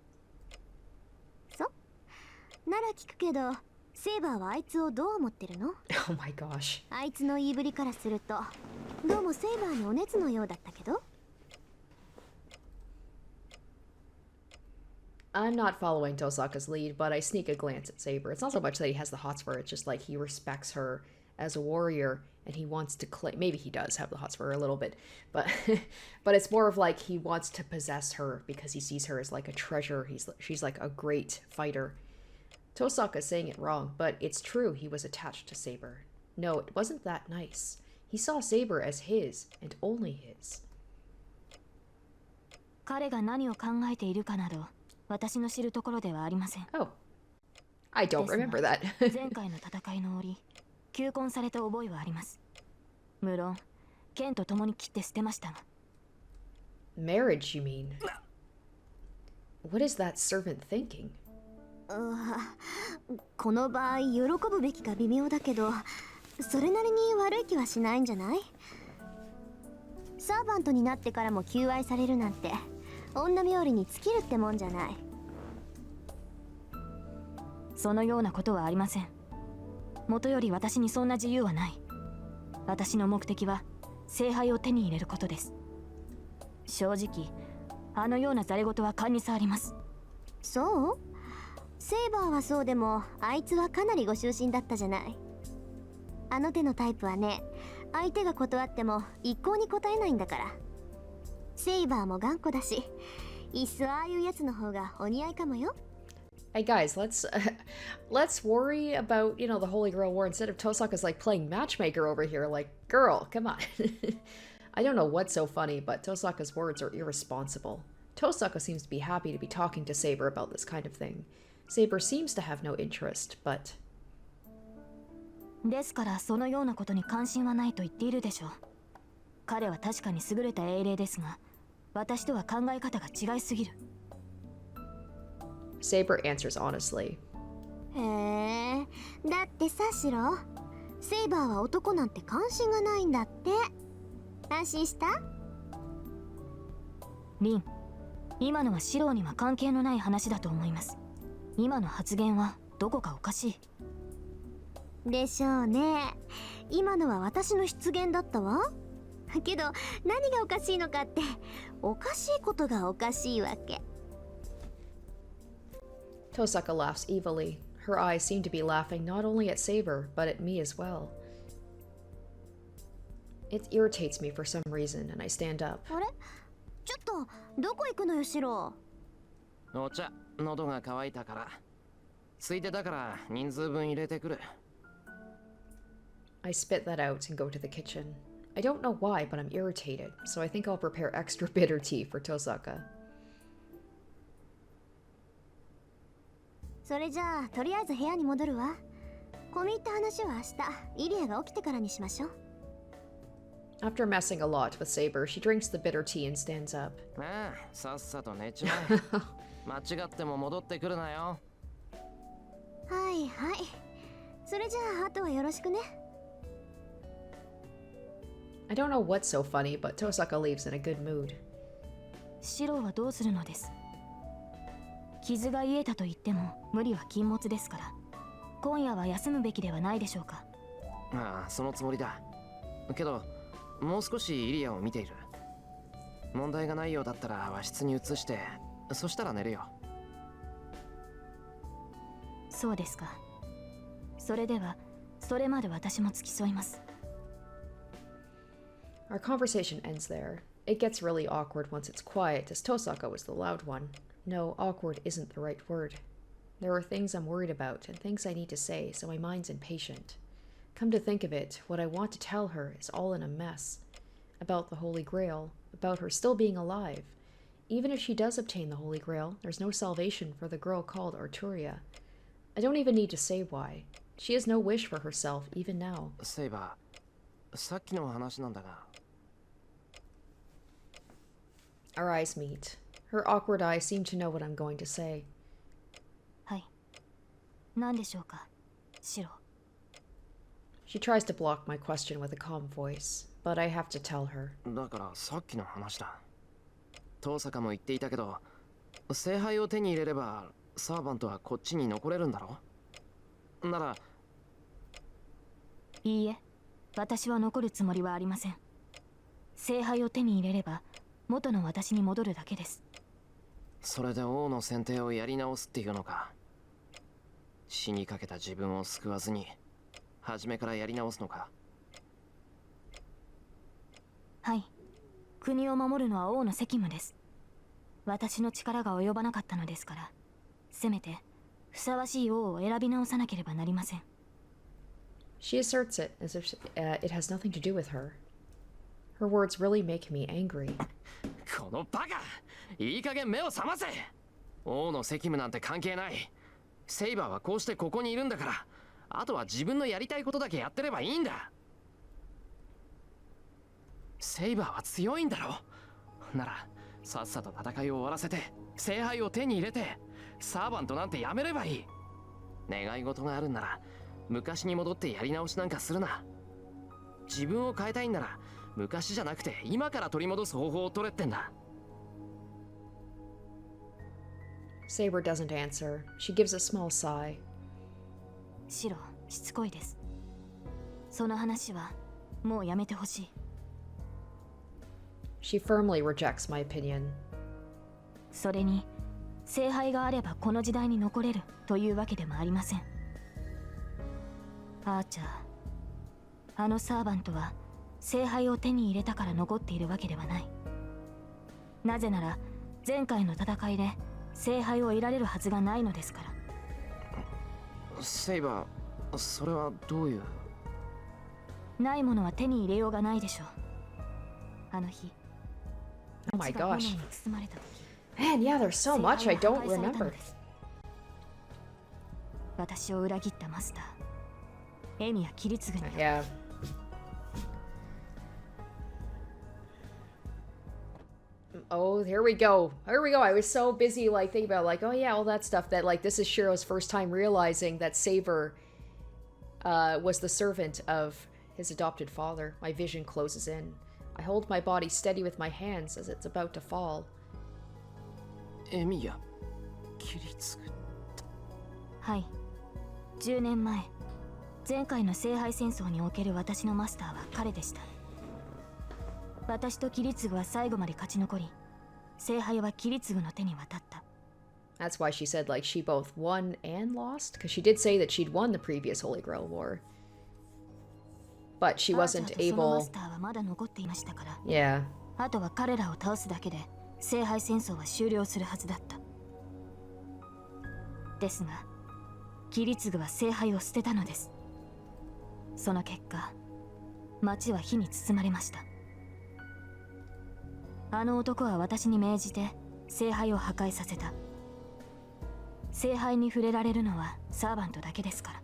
そなら聞くけど、セイバーはあいつをどう思ってるの？
Oh my gosh.
あいつの言いぶりからすると、どうもセイバーにお熱のようだったけど。
I'm not following Tosaka's lead, but I sneak a glance at Saber. It's not so much that he has the hots for her, it's just like he respects her as a warrior and he wants to claim. Maybe he does have the hots for her a little bit, but but it's more of like he wants to possess her because he sees her as like a treasure. She's like a great fighter. Tosaka's saying it wrong, but it's true he was attached to Saber. No, it wasn't that nice. He saw Saber as his and only his.
彼が何を考えているかなど私の知るところではありません。
Oh, I don't remember that.
前回の戦いの折、求婚された覚えはあります。無論、剣と共に切って捨てましたが。
Marriage, you mean? What is that servant thinking?
この場合喜ぶべきか微妙だけど、それなりに悪い気はしないんじゃない？サーバントになってからも求愛されるなんて女冥利に尽きるってもんじゃない。
そのようなことはありません。もとより私にそんな自由はない。私の目的は聖杯を手に入れることです。正直あのようなざれ言は勘に触ります。
そう？セイバーはそうでも、あいつはかなりご執心だったじゃない。あの手のタイプはね、相手が断っても一向に答えないんだから。セイバーも頑固だし、いっそああいうやつの方がお似合いかもよ。
Hey guys, let's worry about, you know, the Holy Grail War instead of Tosaka's like playing matchmaker over here. Like, girl, come on. I don't know what's so funny, but Tosaka's words are irresponsible. Tosaka seems to be happy to be talking to Saber about this kind of thing. Saber seems to have no interest, but...
ですからそのようなことに関心はないと言っているでしょう。彼は確かに優れた英霊ですが、私とは考え方が違いすぎる。
Saber answers honestly.
へえ、だってさシロ、セイバーは男なんて関心がないんだって。安心した？
リン、今のはシローには関係のない話だと思います。今の発言はどこかおかしい。
でしょうね。今のは私の失言だったわ。けど何がおかしいのかって、おかしいことがおかしいわけ。
Tosaka laughs evilly. Her eyes seem to be laughing not only at Saber, but at me as well. It irritates me for some reason, and I stand up.
あれ？ちょっとどこ行くのよシロ。
お茶、喉が渇いたから。ついでだから人数分入れてくる。
I spit that out and go to the kitchen. I don't know why, but I'm irritated, so I think I'll prepare extra bitter tea for Tosaka.
それじゃあとりあえず部屋に戻るわ。込み入った話は明日イリアが起きてからにしましょう。
After messing a lot with Saber, she drinks the bitter tea and stands up.
ああ、さっさと寝ちまえ。間違っても戻ってくるなよ。
はいはい。それじゃああとはよろしくね。
I don't know what's so funny, but Tosaka leaves in a good mood.
シローはどうするのです？傷が癒えたと言っても無理は禁物ですから、今夜は休むべきではないでしょうか。
ああ、そのつもりだ。けど、もう少しイリアを見ている。問題がないようだったら和室に移して、そしたら寝るよ。
そうですか。それではそれまで私も付き添います。
Our conversation ends there. It gets really awkward once it's quiet, as Tosaka was the loud one. No, awkward isn't the right word. There are things I'm worried about and things I need to say, so my mind's impatient. Come to think of it, what I want to tell her is all in a mess. About the Holy Grail, about her still being alive. Even if she does obtain the Holy Grail, there's no salvation for the girl called Arturia. I don't even need to say why. She has no wish for herself, even now.
セイバー、さっきの話なんだが。
Our eyes meet. Her awkward eyes seem to know what I'm going to say.
はい。何でしょうか、シロ。
She tries to block my question with a calm voice, but I have to tell her.
だからさっきの話だ。遠坂も言っていたけど、聖杯を手に入れればサーバントはこっちに残れるんだろ。なら。
いいえ、私は残るつもりはありません。聖杯を手に入れれば元の私に戻るだけです。
それで王の選定をやり直すっていうのか。死にかけた自分を救わずに初めからやり直すのか。
はい。国を守るのは王の責務です。私の力が及ばなかったのですから、せめてふさわしい王を選び直さなければなりません。
She asserts it as if it has nothing to do with her. Her words really make me angry.
このバカ！いい加減目を覚ませ！王の責務なんて関係ない。セイバーはこうしてここにいるんだから、あとは自分のやりたいことだけやってればいいんだ。セイバーは強いんだろ。ならさっさと戦いを終わらせて聖杯を手に入れてサーバントなんてやめればいい。願い事があるんなら昔に戻ってやり直しなんかするな。自分を変えたいんなら昔じゃなくて今から取り戻す方法を取れってんだ。
Saber doesn't answer. She gives a small sigh.
シロ、しつこいです。その話はもうやめてほしい。
She firmly rejects my opinion.
それに聖杯があればこの時代に残れるというわけでもありません。アーチャー、あのサーバントは聖杯を手に入れたから残っているわけではない。なぜなら前回の戦いで聖杯を得られるはずがないのですから。
セイバー、それはどういう。
ないものは手に入れようがないでしょう。あの日、
Oh my
街が炎
gosh.
に包まれた時、
Man, yeah, there's so much I don't
聖杯は破壊されたの
remember.
です。私を裏切ったマスター、エミやキリツグには
Yeah. Oh, here we go. Here we go. I was so busy like thinking about like, oh yeah, all that stuff that like this is Shiro's first time realizing that Saber was the servant of his adopted father. My vision closes in. I hold my body steady with my hands as it's about to fall.
エミヤ、キリツグ。
はい。10年前、前回の聖杯戦争における私のマスターは彼でした。私とキリツグは最後まで勝ち残り、聖杯はキリツグの手に渡った。
That's why she said like she both won and lost, because she did say that she'd won the previous Holy Grail War. But she
アーチャ
wasn't
ーとそのマ
able.
スターはまだ残っていましたから、
Yeah.
あとは彼らを倒すだけで聖杯戦争は終了するはずだった。ですが、キリツグは聖杯を捨てたのです。その結果、町は火に包まれました。あの男は私に命じて聖杯を破壊させた。聖杯に触れられるのはサーバントだけですから。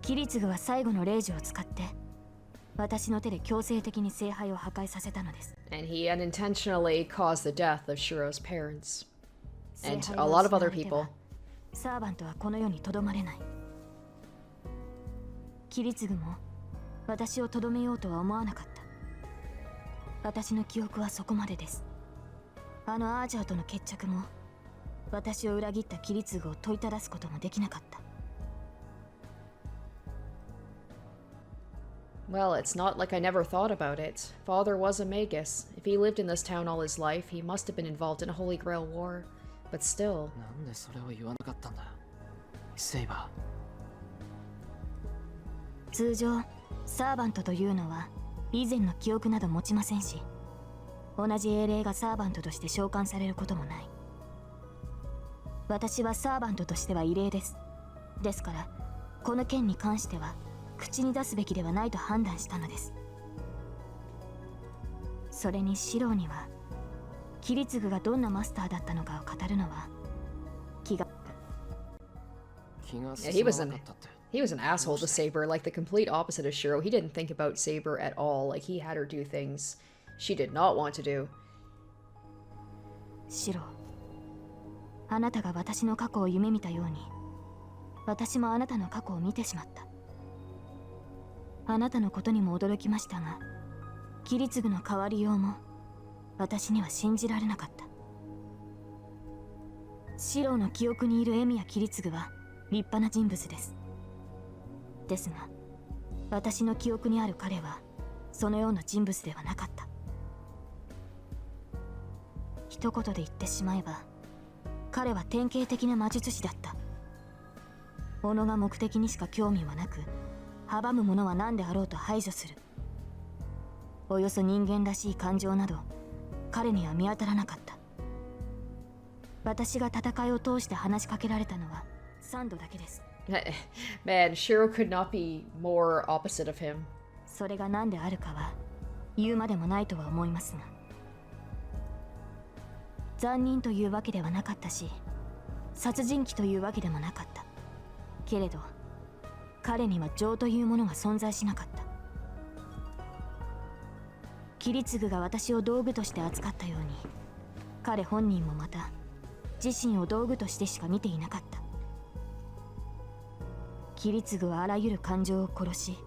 キリツグは最後の霊樹を使って私の手で強制的に聖杯を破壊させたのです。
And he unintentionally caused the death of Shiro's parents.
聖
And
杯
a
が
lot of
失わ
other
れて
people.
はサーバントはこの世にとどまれない。キリツグも私をとどめようとは思わなかった。私の記憶はそこまでです。あのアーチャーとの決着も私を裏切ったキリツグを問いただすこともできなかった。
Well, it's not like I never thought about it. Father was a magus. If he lived in this town all his life, he must have been involved in a Holy Grail war. But still.
なんでそれを言わなかったんだセイバ
通常サーバントというのは以前の記憶など持ちませんし、同じ英霊がサーバントとして召喚されることもない。私はサーバントとしては異例です。ですからこの件に関しては口に出すべきではないと判断したのです。それにシローにはキリツグがどんなマスターだったのかを語るのは気が
ー気が
Yeah,
進まなかったって
he was an asshole to Saber, like the complete opposite of Shiro. He didn't think about Saber at all. Like, he had her do things she did not want to do.
シロー、あなたが私の過去を夢見たように私もあなたの過去を見てしまった。あなたのことにも驚きましたが、キリツグの変わりようも私には信じられなかった。シローの記憶にいるエミやキリツグは立派な人物です。ですが私の記憶にある彼はそのような人物ではなかった。一言で言ってしまえば彼は典型的な魔術師だった。己が目的にしか興味はなく、阻むものは何であろうと排除する。およそ人間らしい感情など彼には見当たらなかった。私が戦いを通して話しかけられたのは3度だけです。
Man, Shiro could not be more opposite of him.
それが何であるかは言うまでもないとは思いますが、残忍というわけではなかったし、殺人鬼というわけでもなかった。けれど彼には情というものが存在しなかった。キリツグが私を道具として扱ったように、彼本人もまた自身を道具としてしか見ていなかった。キリツグはあらゆる感情を殺し、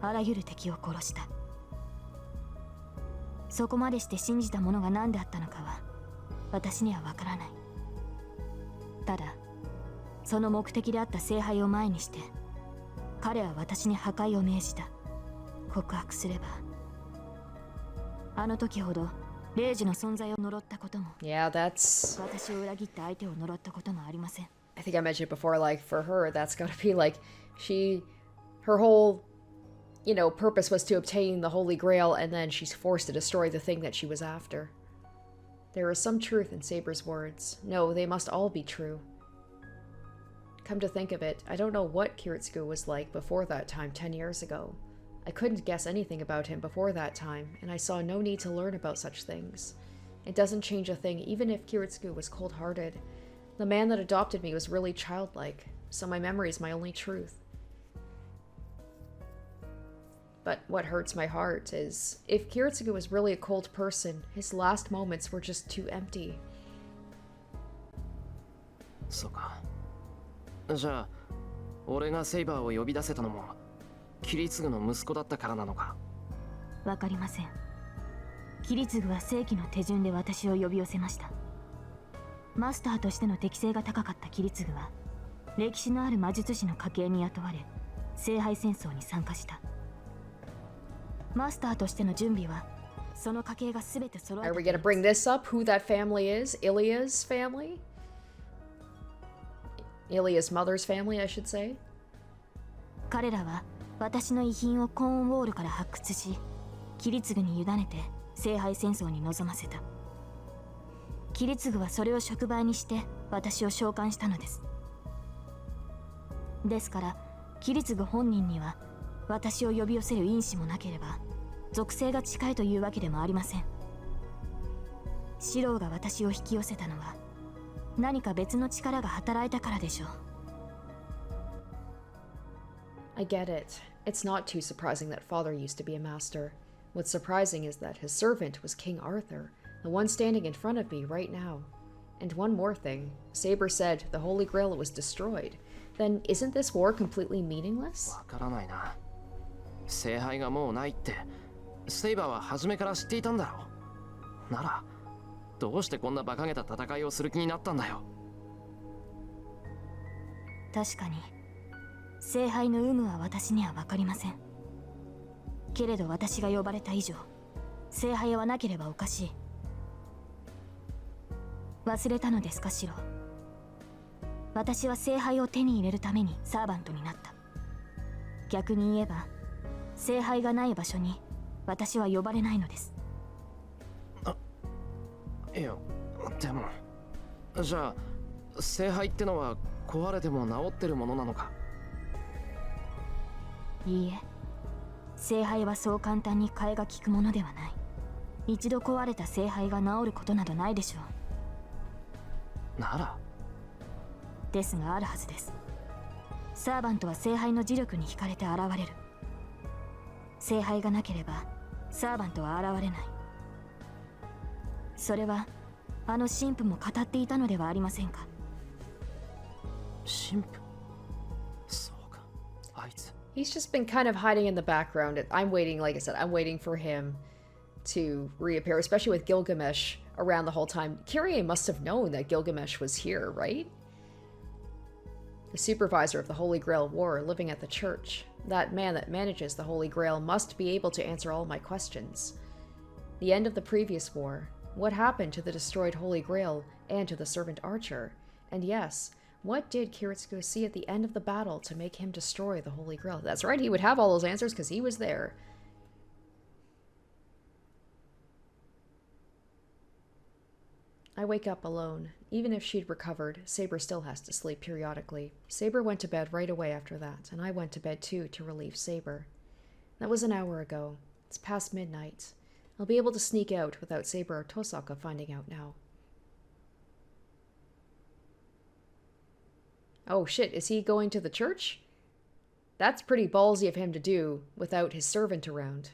あらゆる敵を殺した。そこまでして信じたものが何であったのかは私にはわからない。ただその目的であった聖杯を前にして彼は私に破壊を命じた。告白すればあの時ほど霊樹の存在を呪ったことも、
Yeah, that's...
私を裏切った相手を呪ったこともありません。
I think I mentioned before, like, for her, that's gotta be, like, her whole, purpose was to obtain the Holy Grail, and then she's forced to destroy the thing that she was after. There is some truth in Saber's words. No, they must all be true. Come to think of it, I don't know what Kiritsugu was like before that time 10 years ago. I couldn't guess anything about him before that time, and I saw no need to learn about such things. It doesn't change a thing, even if Kiritsugu was cold-hearted. The man that adopted me was really childlike, so my memory is my only truth. But what hurts my heart is, if Kiritsugu was really a cold person, his last moments were just too empty.
そうか。じゃあ俺がセイバーを呼び出せたのもキリツグの息子だったからなのか。
わかりません。キリツグは正規の手順で私を呼び寄せました。マスターとしての適性が高かったキリツグは歴史のある魔術師の家系に雇われ聖杯戦争に参加した。マスターとしての準備はその家系が全て揃え
Are we gonna bring this up? Who that family is? Ilya's family? Ilya's mother's family, I should say.
彼らは私の遺品をコーンウォールから発掘し、キリツグに委ねて聖杯戦争に臨ませた。キリツグはそれを触媒にして私を召喚したのです。ですからキリツグ本人には私を呼び寄せる因子もなければ属性が近いというわけでもありません。シローが私を引き寄せたのは何か別の力が働いたからでしょう。
I get it. It's not too surprising that father used to be a master. What's surprising is that his servant was King Arthur, the one standing in front of me right now. And one more thing. Saber said the Holy Grail was destroyed. Then isn't this war completely meaningless?
わからないな。聖杯がもうないってセイバーは初めから知っていたんだろう。ならどうしてこんな馬鹿げた戦いをする気になったんだよ。
確かに聖杯の有無は私には分かりません。けれど私が呼ばれた以上聖杯はなければおかしい。忘れたのですかシロ。私は聖杯を手に入れるためにサーバントになった。逆に言えば聖杯がない場所に私は呼ばれないのです。
いや、でもじゃあ聖杯ってのは壊れても治ってるものなのか？
いいえ、聖杯はそう簡単に替えが利くものではない。一度壊れた聖杯が治ることなどないでしょう。
なら
ですがあるはずです。サーバントは聖杯の磁力に惹かれて現れる。聖杯がなければサーバントは現れない。それはあの神父も語っていたのではありませんか。
神父？そうか、あいつ。
He's just been kind of hiding in the background. I'm waiting, like I said, I'm waiting for him to reappear, especially with Gilgamesh around the whole time. Kyrie must have known that Gilgamesh was here, right? The supervisor of the Holy Grail War living at the church. That man that manages the Holy Grail must be able to answer all my questions. The end of the previous war. What happened to the destroyed Holy Grail and to the servant Archer? And yes, what did Kiritsugu see at the end of the battle to make him destroy the Holy Grail? That's right, he would have all those answers because he was there. I wake up alone. Even if she'd recovered, Saber still has to sleep periodically. Saber went to bed right away after that, and I went to bed too to relieve Saber. That was an hour ago. It's past midnight. I'll be able to sneak out without Saber or Tosaka finding out now. Oh shit, is he going to the church? That's pretty ballsy of him to do without his servant around.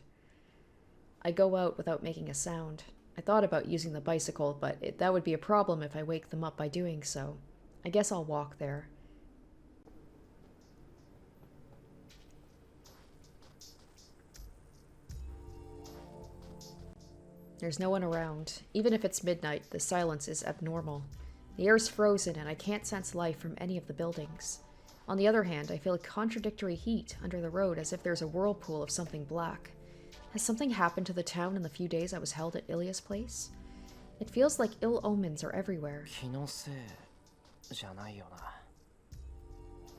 I go out without making a sound. I thought about using the bicycle, but that would be a problem if I wake them up by doing so. I guess I'll walk there. There's no one around. Even if it's midnight, the silence is abnormal. The air's frozen and I can't sense life from any of the buildings. On the other hand, I feel a contradictory heat under the road as if there's a whirlpool of something black. Has something happened to the town in the few days I was held at Ilia's place? It feels like ill omens are everywhere.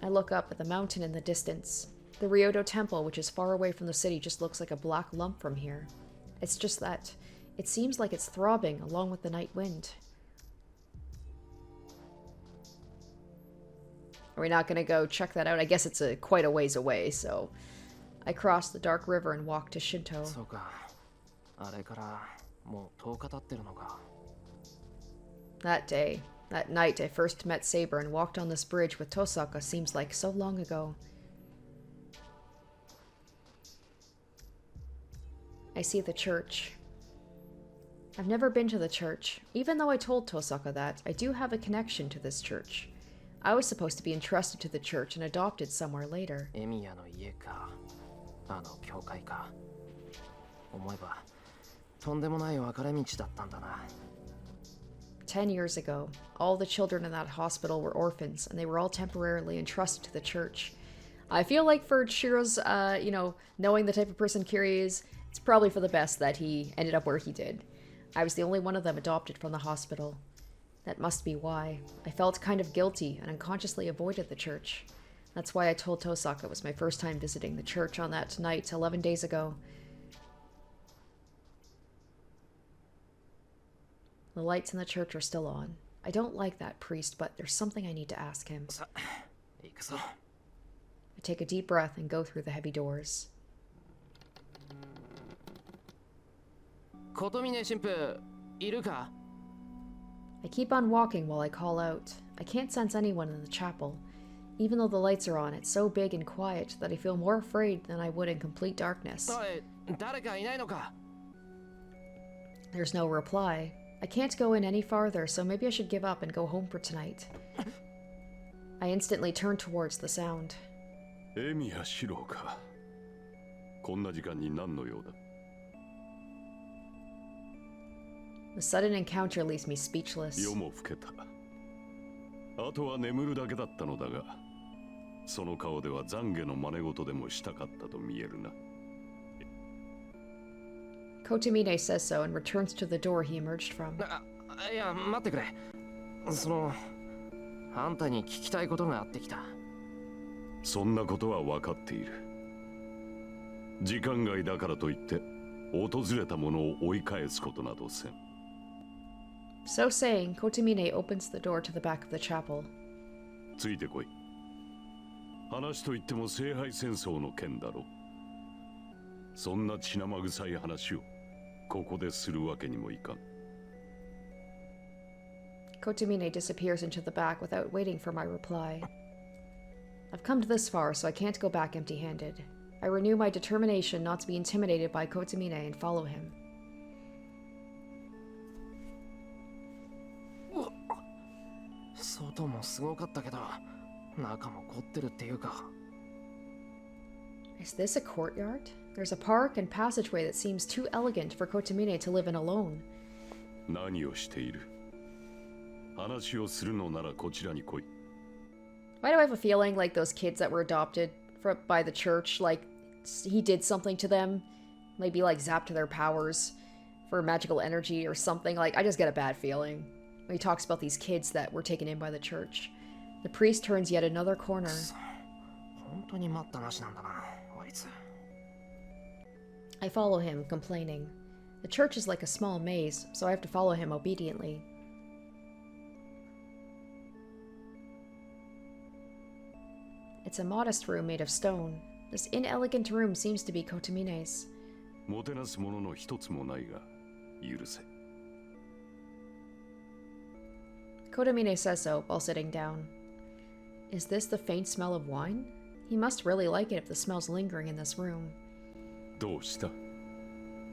I look up at the mountain in the distance. The Ryodo Temple, which is far away from the city, just looks like a black lump from here. It's just that. It seems like it's throbbing along with the night wind. Are we not going to go check that out? I guess it's quite a ways away, so... I cross the dark river and walk to Shinto. That day, that night I first met Saber and walked on this bridge with Tosaka seems like so long ago. I see the church. I've never been to the church. Even though I told Tosaka that, I do have a connection to this church. I was supposed to be entrusted to the church and adopted somewhere later. 10 years ago, all the children in that hospital were orphans, and they were all temporarily entrusted to the church. I feel like for Shiro's, knowing the type of person Kiri is, it's probably for the best that he ended up where he did. I was the only one of them adopted from the hospital. That must be why. I felt kind of guilty and unconsciously avoided the church. That's why I told Tosaka it was my first time visiting the church on that night 11 days ago. The lights in the church are still on. I don't like that priest, but there's something I need to ask him. I take a deep breath and go through the heavy doors. I keep on walking while I call out. I can't sense anyone in the chapel. Even though the lights are on, it's so big and quiet that I feel more afraid than I would in complete darkness. There's no reply. I can't go in any farther, so maybe I should give up and go home for tonight. I instantly turn towards the sound. The sudden encounter leaves me speechless. Kotomine says so and returns to the door he emerged from.
あんたに聞きたいことがあってきた。
そんなことは分かっている。時間外だからといって訪れたものを追い返すことなどせん。
So saying, Kotomine opens the door to the back of the chapel.
ついてこい。話といっても聖杯戦争の件だろ。そんな血生臭い話をここでするわけにもいかん。
Kotomine disappears into the back without waiting for my reply. I've come this far, so I can't go back empty-handed. I renew my determination not to be intimidated by Kotomine and follow him.
外もすごかったけど、中も凝ってるっていうか。
Is this a courtyard? There's a park and passageway that seems too elegant for Kotomine to live in alone.
何をしている？話をするのならこちらに来い。
Why do I have a feeling like those kids that were adopted by the church, like he did something to them, maybe like zapped their powers for magical energy or something? Like, I just get a bad feeling when he talks about these kids that were taken in by the church. The priest turns yet another corner.
本当に待ったなしなんだな、あいつ。
I follow him, complaining. The church is like a small maze, so I have to follow him obediently. It's a modest room made of stone. This inelegant room seems to be Kotomine's.
もてなすものの一つもないが許せ。
Kotomine says so while sitting down. Is this the faint smell of wine? He must really like it if the smell's lingering in this room.
どうした？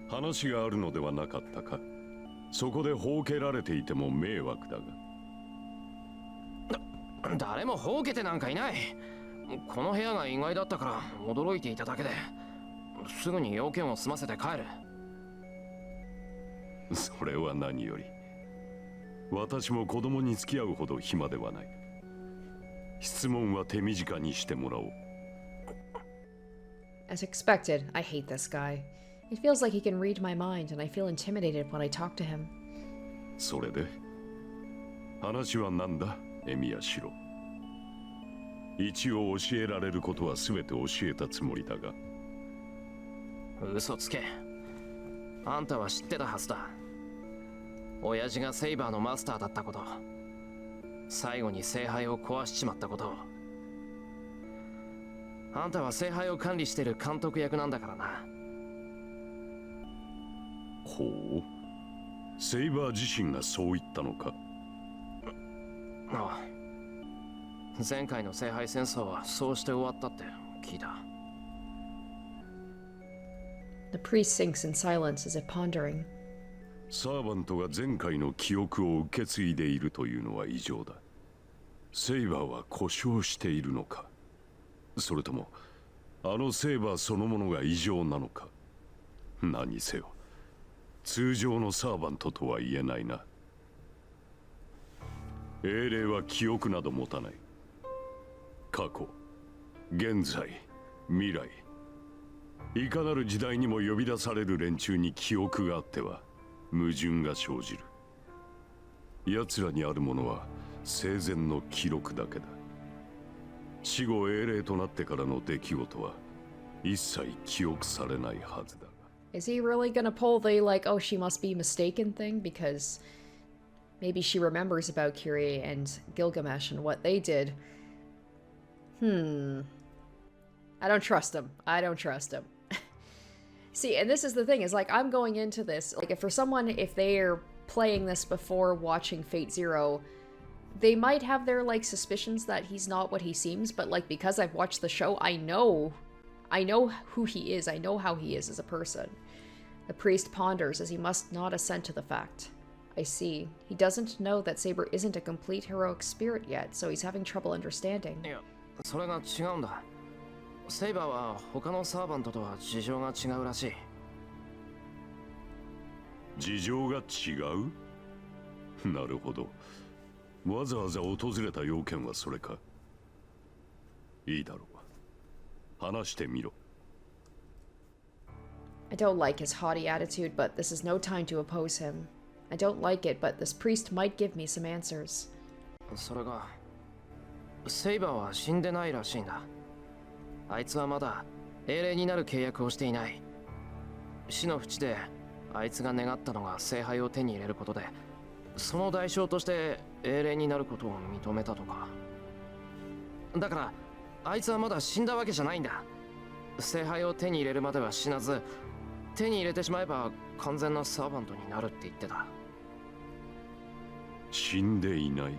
話があるのではなかったか？そこでほうけられていても迷惑だが。
誰もほうけてなんかいない。この部屋が意外だったから驚いていただけで、すぐに用件を済ませて帰る。
それは何より。私も子供に付き合うほど暇ではない。質問は手短にしてもらおう。
As expected, I hate this guy. It feels like he can read my mind, and I feel intimidated when I talk to him.
それで話は何だ、エミヤシロ。一応教えられることは全て教えたつもりだが。
嘘つけ。あんたは知ってたはずだ。親父がセイバーのマスターだったこと、最後に聖杯を壊しちまったこと。あんたは聖杯を管理してる監督役なんだからな。
ほう、セイバー自身がそう言ったのか。
ああ、前回の聖杯戦争はそうして終わったって聞いた。
The priest sinks in silence as if pondering.
サーバントが前回の記憶を受け継いでいるというのは異常だ。セイバーは故障しているのか、それともあのセイバーそのものが異常なのか。何にせよ通常のサーバントとは言えないな。英霊は記憶など持たない。過去、現在、未来、いかなる時代にも呼び出される連中に記憶があっては矛盾が生じる。奴らにあるものは生前の記録だけだ。死後英霊となってからの出来事は一切記憶されないはずだが。
Is he really gonna pull the, like, oh, she must be mistaken thing? Because maybe she remembers about Kyrie and Gilgamesh and what they did. I don't trust him. I don't trust him. See, and this is the thing, is like, I'm going into this, like, if for someone, if they're playing this before watching Fate Zero, they might have their, like, suspicions that he's not what he seems, but, like, because I've watched the show, I know who he is. I know how he is as a person. The priest ponders as he must not assent to the fact. I see. He doesn't know that Saber isn't a complete heroic spirit yet, so he's having trouble understanding.
いや、それが違うんだ。セイバーは他のサーバントとは事情が違うらしい。
事情が違う？なるほど。わざわざ訪れた要件はそれか。いいだろう。話してみろ。
I don't like his haughty attitude, but this is no time to oppose him. I don't like it, but this priest might give me some answers.
それがセイバーは死んでないらしいんだ。あいつはまだ英霊になる契約をしていない。死の淵であいつが願ったのが聖杯を手に入れることで、その代償として英霊になることを認めたとか。だからあいつはまだ死んだわけじゃないんだ。聖杯を手に入れるまでは死なず、手に入れてしまえば完全なサーバントになるって言ってた。
死んでいない。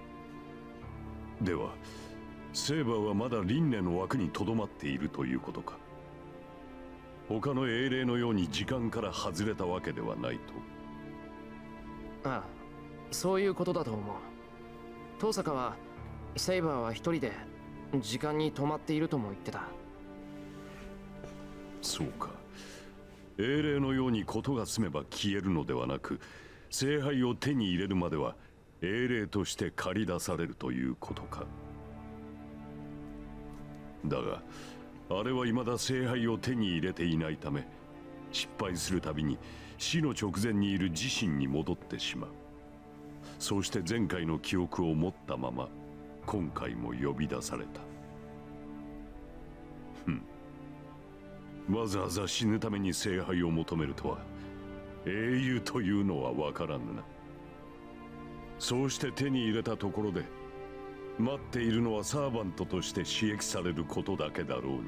ではセーバーはまだ輪廻の枠にとどまっているということか。他の英霊のように時間から外れたわけではないと。
ああ、そういうことだと思う。遠坂はセイバーは一人で時間に止まっているとも言ってた。
そうか。英霊のように事が済めば消えるのではなく、聖杯を手に入れるまでは英霊として駆り出されるということか。だがあれは未だ聖杯を手に入れていないため、失敗するたびに死の直前にいる自身に戻ってしまう。そうして前回の記憶を持ったまま今回も呼び出された。わざわざ死ぬために聖杯を求めるとは、英雄というのは分からぬな。そうして手に入れたところで待っているのはサーバントとして刺激されることだけだろうに。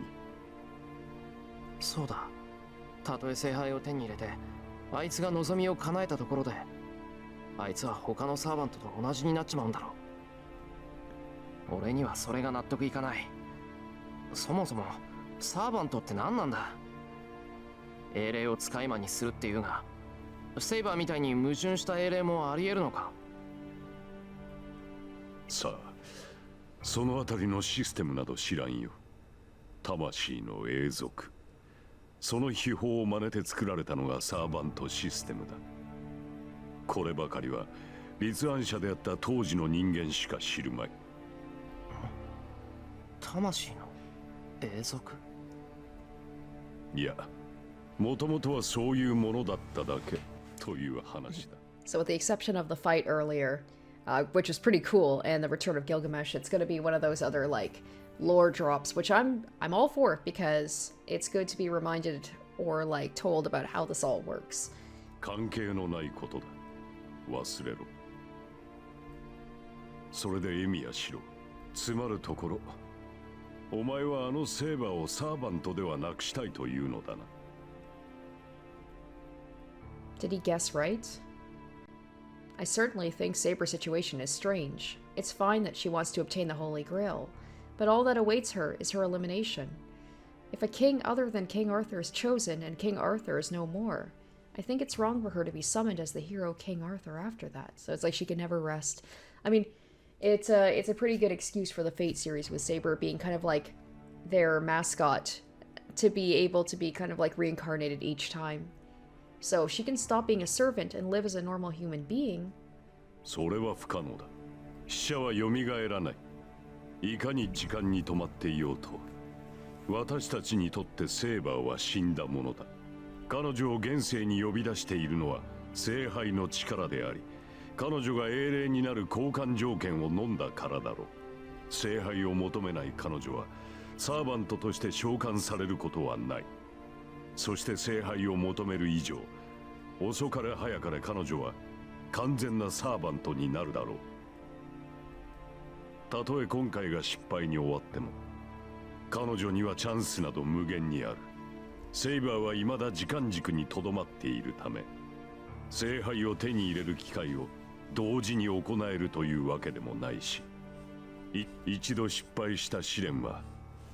そうだ。たとえ聖杯を手に入れてあいつが望みを叶えたところで、あいつは他のサーバントと同じになっちまうんだろう。俺にはそれが納得いかない。そもそもサーバントって何なんだ。英霊を使い魔にするっていうが、セイバーみたいに矛盾した英霊もあり得るのか。
さあ、そのあたりのシステムなど知らんよ。魂の永続、その秘宝を真似て作られたのがサーバントシステムだ。こればかりは立案者であった当時の人間しか知るまい。
魂の永続？
いや、もともとはそういうものだっただけという話だ。
So, with the exception of the fight earlier, which is pretty cool, and the return of Gilgamesh, it's going to be one of those other like lore drops, which I'm all for because it's good to be reminded or like told about how this all works.
関係のないことだ。忘れろ。それでエミヤしろ。つまるところ、お前はあのセーバーをサーバントではなくしたいというのだな。
Did he guess right? I certainly think Saber's situation is strange. It's fine that she wants to obtain the Holy Grail, but all that awaits her is her elimination. If a king other than King Arthur is chosen and King Arthur is no more, I think it's wrong for her to be summoned as the hero King Arthur after that. So it's like she can never rest. I mean, it's a pretty good excuse for the Fate series with Saber being kind of like their mascot to be able to be kind of like reincarnated each time. So she can stop being a servant and live as a normal human being.
それは不可能だ。死者は蘇らない。いかに時間に止まっていようと、私たちにとってセーバーは死んだものだ。彼女を現世に呼び出しているのは聖杯の力であり、彼女が英霊になる交換条件を飲んだからだろう。聖杯を求めない彼女はサーバントとして召喚されることはない。そして聖杯を求める以上、遅かれ早かれ彼女は完全なサーバントになるだろう。たとえ今回が失敗に終わっても、彼女にはチャンスなど無限にある。セイバーは未だ時間軸にとどまっているため、聖杯を手に入れる機会を同時に行えるというわけでもないし、一度失敗した試練は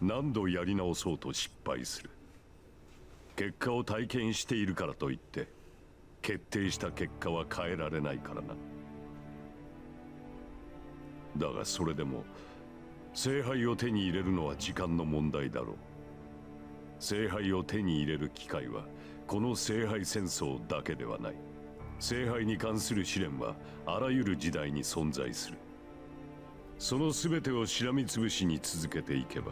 何度やり直そうと失敗する。結果を体験しているからといって決定した結果は変えられないからな。だがそれでも聖杯を手に入れるのは時間の問題だろう。聖杯を手に入れる機会はこの聖杯戦争だけではない。聖杯に関する試練はあらゆる時代に存在する。その全てをしらみつぶしに続けていけば、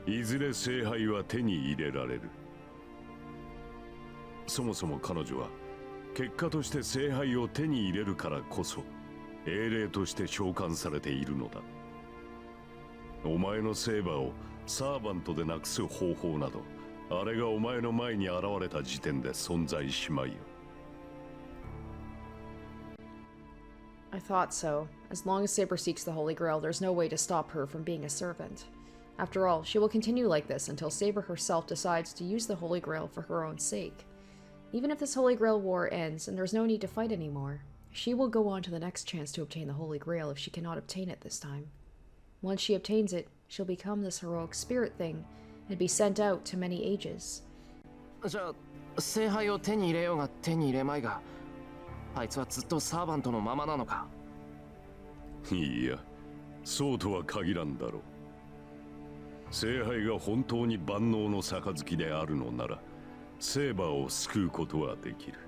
いずれ聖杯は手に入れられる。そもそも彼女は結果として聖杯を手に入れるからこそ英霊として召喚されているのだ。お前のセーバーをサーバントでなくす方法など、あれがお前の前に現れた時点で存在しまいよ。
I thought so. As long as Saber seeks the Holy Grail, there's no way to stop her from being a servant. After all, she will continue like this until Saber herself decides to use the Holy Grail for her own sake. Even if this Holy Grail war ends and there's no need to fight anymore, she will go on to the next chance to obtain the Holy Grail if she cannot obtain it this time. Once she obtains it, she'll become this heroic spirit thing and be sent out to many ages.
じゃあ聖杯を手に入れようが手に入れまいが、あいつはずっとサーバントのままなのか。
いや、そうとは限らんだろう。聖杯が本当に万能の杯であるのなら、セーバーを救うことはできる。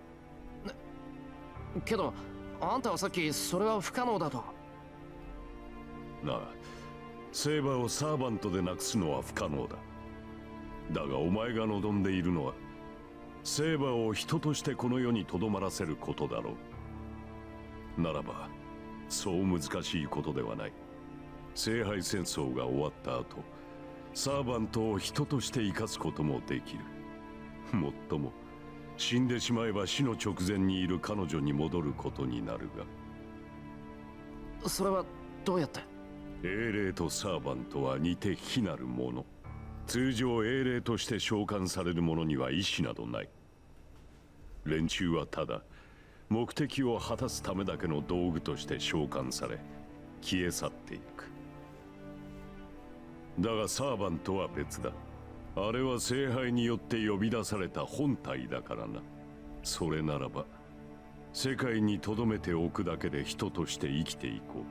けどあんたはさっきそれは不可能だと。
なあ、セーバーをサーバントでなくすのは不可能だ。だがお前が望んでいるのは、セーバーを人としてこの世に留まらせることだろう。ならば、そう難しいことではない。聖杯戦争が終わった後、サーバントを人として生かすこともできる。もっとも、死んでしまえば死の直前にいる彼女に戻ることになる
が。それはどうやって？
英霊とサーバントは似て非なるもの。通常英霊として召喚される者には意志などない。連中はただ目的を果たすためだけの道具として召喚され消え去っていく。だがサーバントは別だ。あれは聖杯によって呼び出された本体だからな。それならば世界に留めておくだけで人として生きていこう。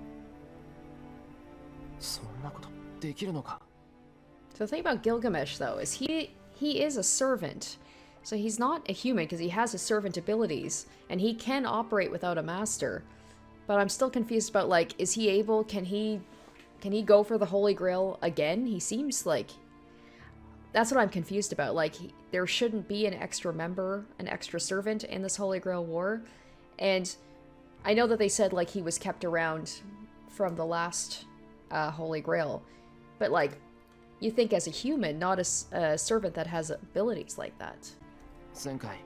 そんなことできるのか。
So the thing about Gilgamesh, though, is he is a servant. So he's not a human because he has his servant abilities, and he can operate without a master. But I'm still confused about, like, is he able, can he go for the Holy Grail again? He seems like... That's what I'm confused about. Like, there shouldn't be an extra member, an extra servant in this Holy Grail war. And I know that they said, like, he was kept around from the last Holy Grail. But, like, you think as a human, not a servant that has abilities like that.
前回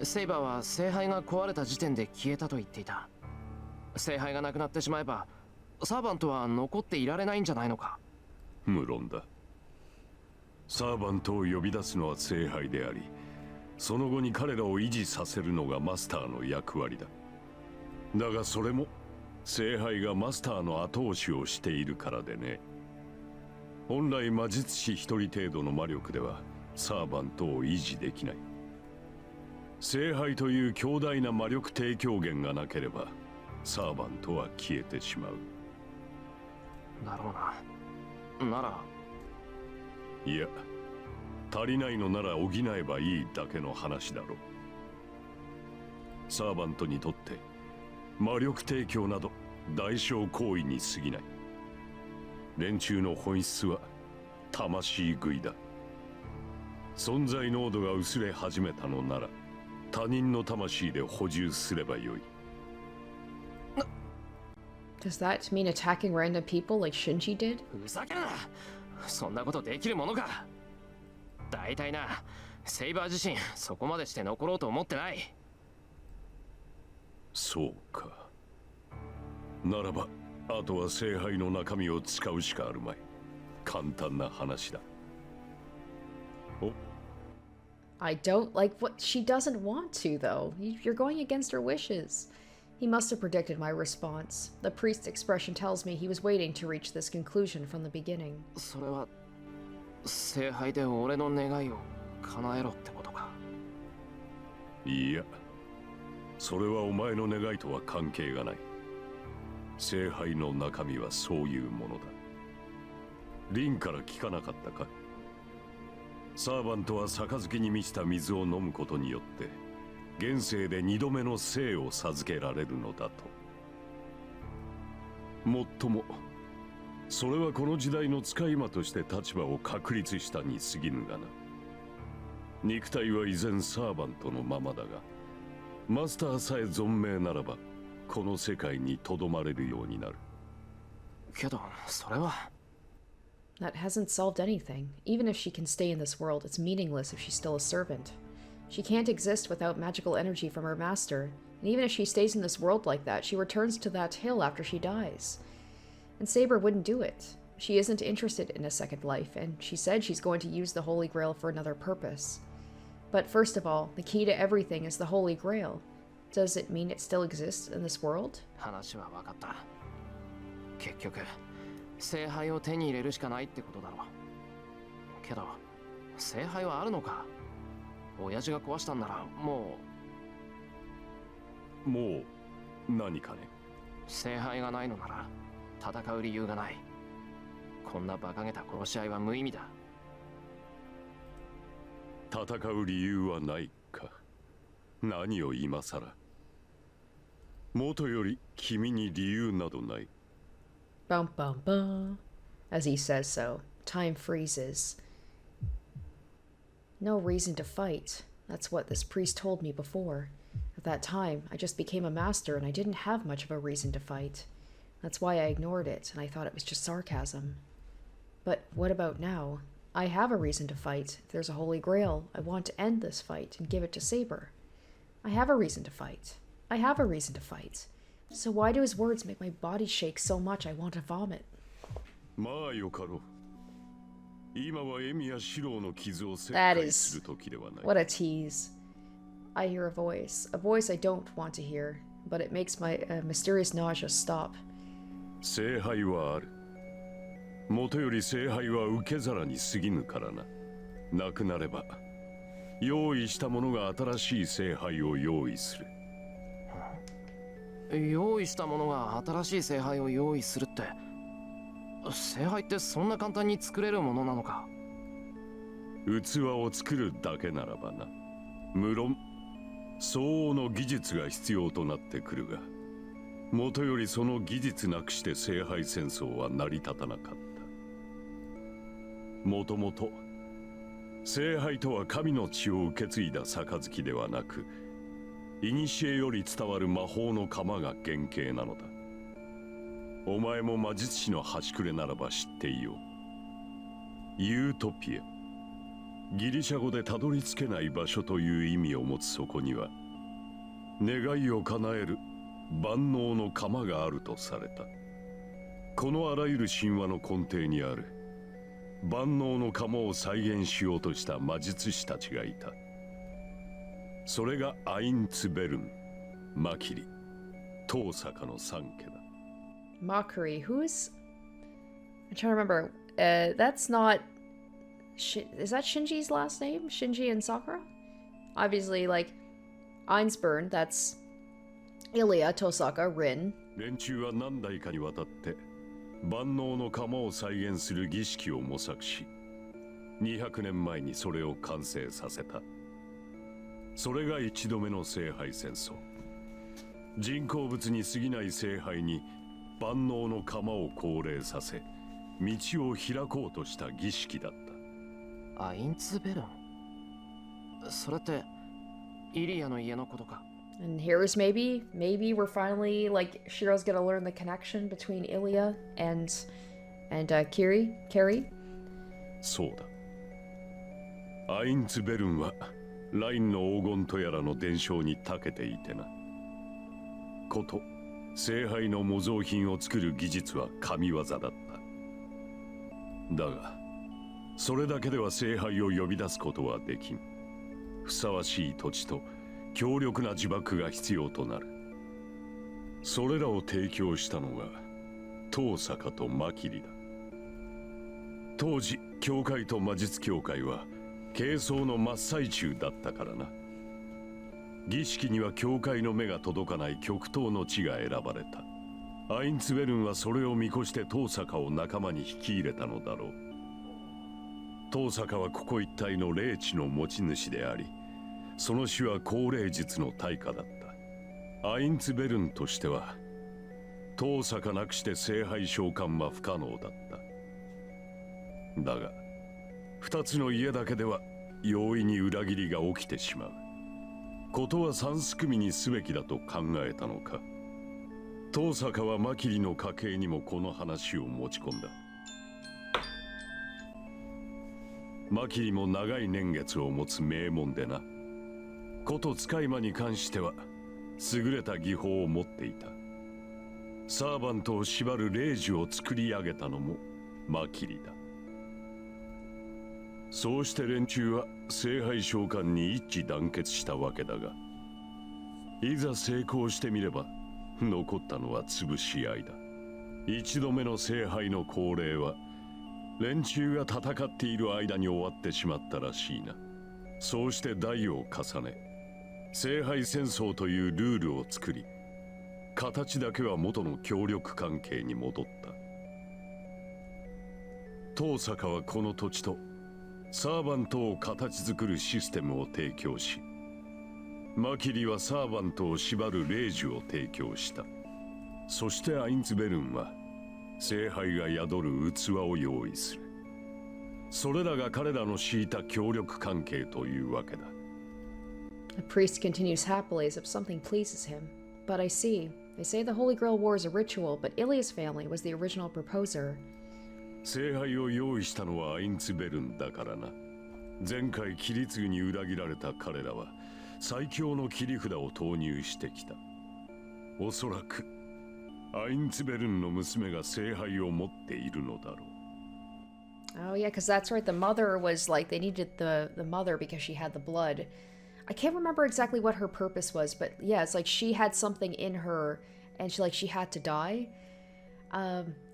セイバーは聖杯が壊れた時点で消えたと言っていた。聖杯がなくなってしまえばサーバントは残っていられないんじゃないのか。
無論だ。サーバントを呼び出すのは聖杯であり、その後に彼らを維持させるのがマスターの役割だ。だがそれも聖杯がマスターの後押しをしているからでね。本来魔術師一人程度の魔力ではサーバントを維持できない。聖杯という強大な魔力提供源がなければサーバントは消えてしまう。
だろうな。なら
いや、足りないのなら補えばいいだけの話だろう。サーバントにとって魔力提供など代償行為に過ぎない。連中の本質は魂食いだ。存在濃度が薄れ始めたのなら他人の魂で補充すればよい。
Does that mean attacking random people like Shinji did?
ふざけんな。そんなことできるものか。大体な、セイバー自身そこまでして残ろうと思ってない。
そうか。ならばあとは聖杯の中身を使うしかあるまい。簡単な話だ。お
I don't like what she doesn't want to, though. You're going against her wishes. He must have predicted my response. The priest's expression tells me he was waiting to reach this conclusion from the beginning.
それは聖杯で俺の願いを叶えろってことか。
いや、それはお前の願いとは関係がない。聖杯の中身はそういうものだ。リンから聞かなかったか。サーバントは杯に満ちた水を飲むことによって現世で2度目の生を授けられるのだと。もっともそれはこの時代の使い魔として立場を確立したに過ぎぬがな。肉体は依然サーバントのままだが、マスターさえ存命ならばこの世界にとどまれるようになる。
けどそれは
That hasn't solved anything. Even if she can stay in this world, it's meaningless if she's still a servant. She can't exist without magical energy from her master, and even if she stays in this world like that, she returns to that hill after she dies. And Saber wouldn't do it. She isn't interested in a second life, and she said she's going to use the Holy Grail for another purpose. But first of all, the key to everything is the Holy Grail. Does it mean it still exists in this world?
話は分かった。結局聖杯を手に入れるしかないってことだろう。けど聖杯はあるのか。親父が壊したんならも
う何かね。
聖杯がないのなら戦う理由がない。こんな馬鹿げた殺し合いは無意味だ。
戦う理由はないか。何を今さら。元より君に理由などない。
Bum bum bum. As he says so, time freezes. No reason to fight. That's what this priest told me before. At that time, I just became a master and I didn't have much of a reason to fight. That's why I ignored it and I thought it was just sarcasm. But what about now? I have a reason to fight. If there's a Holy Grail, I want to end this fight and give it to Saber. I have a reason to fight. I have a reason to fight. So why do his words make my body shake so much I want to vomit?
まあよかろう。今はエミやシローの傷を切
That
開
is
する時ではない。
what a tease. I hear a voice I don't want to hear, but it makes my mysterious nausea stop.
聖杯はある。元より聖杯は受け皿に過ぎぬからな。なくなれば用意した者が新しい聖杯を用意する。
用意した者が新しい聖杯を用意するって、聖杯ってそんな簡単に作れるものなのか。
器を作るだけならばな。無論相応の技術が必要となってくるが、元よりその技術なくして聖杯戦争は成り立たなかった。もともと聖杯とは神の血を受け継いだ杯ではなく、古より伝わる魔法の鎌が原型なのだ。お前も魔術師の端くれならば知っていよう。ユートピア、ギリシャ語でたどり着けない場所という意味を持つそこには、願いを叶える万能の鎌があるとされた。このあらゆる神話の根底にある万能の鎌を再現しようとした魔術師たちがいた。それがアインツベルン、マキリ、トーサカの三家だ。
Mockery. Who's? I'm trying to remember. That's not. Is that Shinji's last name? Shinji and Sakura? Obviously, like Ainsburn. That's Ilya, Tosaka, Rin.
連中は何代かにわたって万能の鎌を再現する儀式を模索し、200年前にそれを完成させた。それが1度目の聖杯戦争。人工物に過ぎない聖杯に万能の鎌を降霊させ、道を開こうとした儀式だった。
アインツベルン。それってイリアの家のことか。
And here's maybe we're finally like Shiro's gonna learn the connection between Ilya and Carrie.
そうだ。アインツベルンはラインの黄金とやらの伝承に長けていてな。こと聖杯の模造品を作る技術は神業だった。だがそれだけでは聖杯を呼び出すことはできん。ふさわしい土地と強力な呪縛が必要となる。それらを提供したのがトーサカとマキリだ。当時教会と魔術協会は係争の真っ最中だったからな。儀式には教会の目が届かない極東の地が選ばれた。アインツベルンはそれを見越してトーサカを仲間に引き入れたのだろう。トーサカはここ一帯の霊地の持ち主であり、その死は高霊術の対価だった。アインツベルンとしてはトーサカなくして聖杯召喚は不可能だった。だが二つの家だけでは容易に裏切りが起きてしまう。ことは三すくみにすべきだと考えたのか。遠坂はマキリの家系にもこの話を持ち込んだ。マキリも長い年月を持つ名門でな。こと使い魔に関しては優れた技法を持っていた。サーバントを縛る霊樹を作り上げたのもマキリだ。そうして連中は聖杯召喚に一致団結したわけだが、いざ成功してみれば残ったのは潰し合いだ。一度目の聖杯の恒例は連中が戦っている間に終わってしまったらしいな。そうして代を重ね聖杯戦争というルールを作り、形だけは元の協力関係に戻った。遠坂はこの土地とサーバントを形作るシステムを提供し、マキリはサーバントを縛る霊樹を提供した。そしてアインツベルンは聖杯が宿る器を用意する。それらが彼らの敷いた協力関係というわけだ。
The priest continues happily as if something pleases him. But I see. They say the Holy Grail War is a ritual, but Ilia's family was the original proposer.
聖杯を用意したのはアインツベルンだからな。前回キリツグに裏切られた彼らは最強の切り札を投入してきた。おそらくアインツベルンの娘が聖杯を持っているのだろう。
Oh yeah, because that's right. The mother was like, they needed the mother because she had the blood. I can't remember exactly what her purpose was, but yeah, it's like she had something in her and she had to die.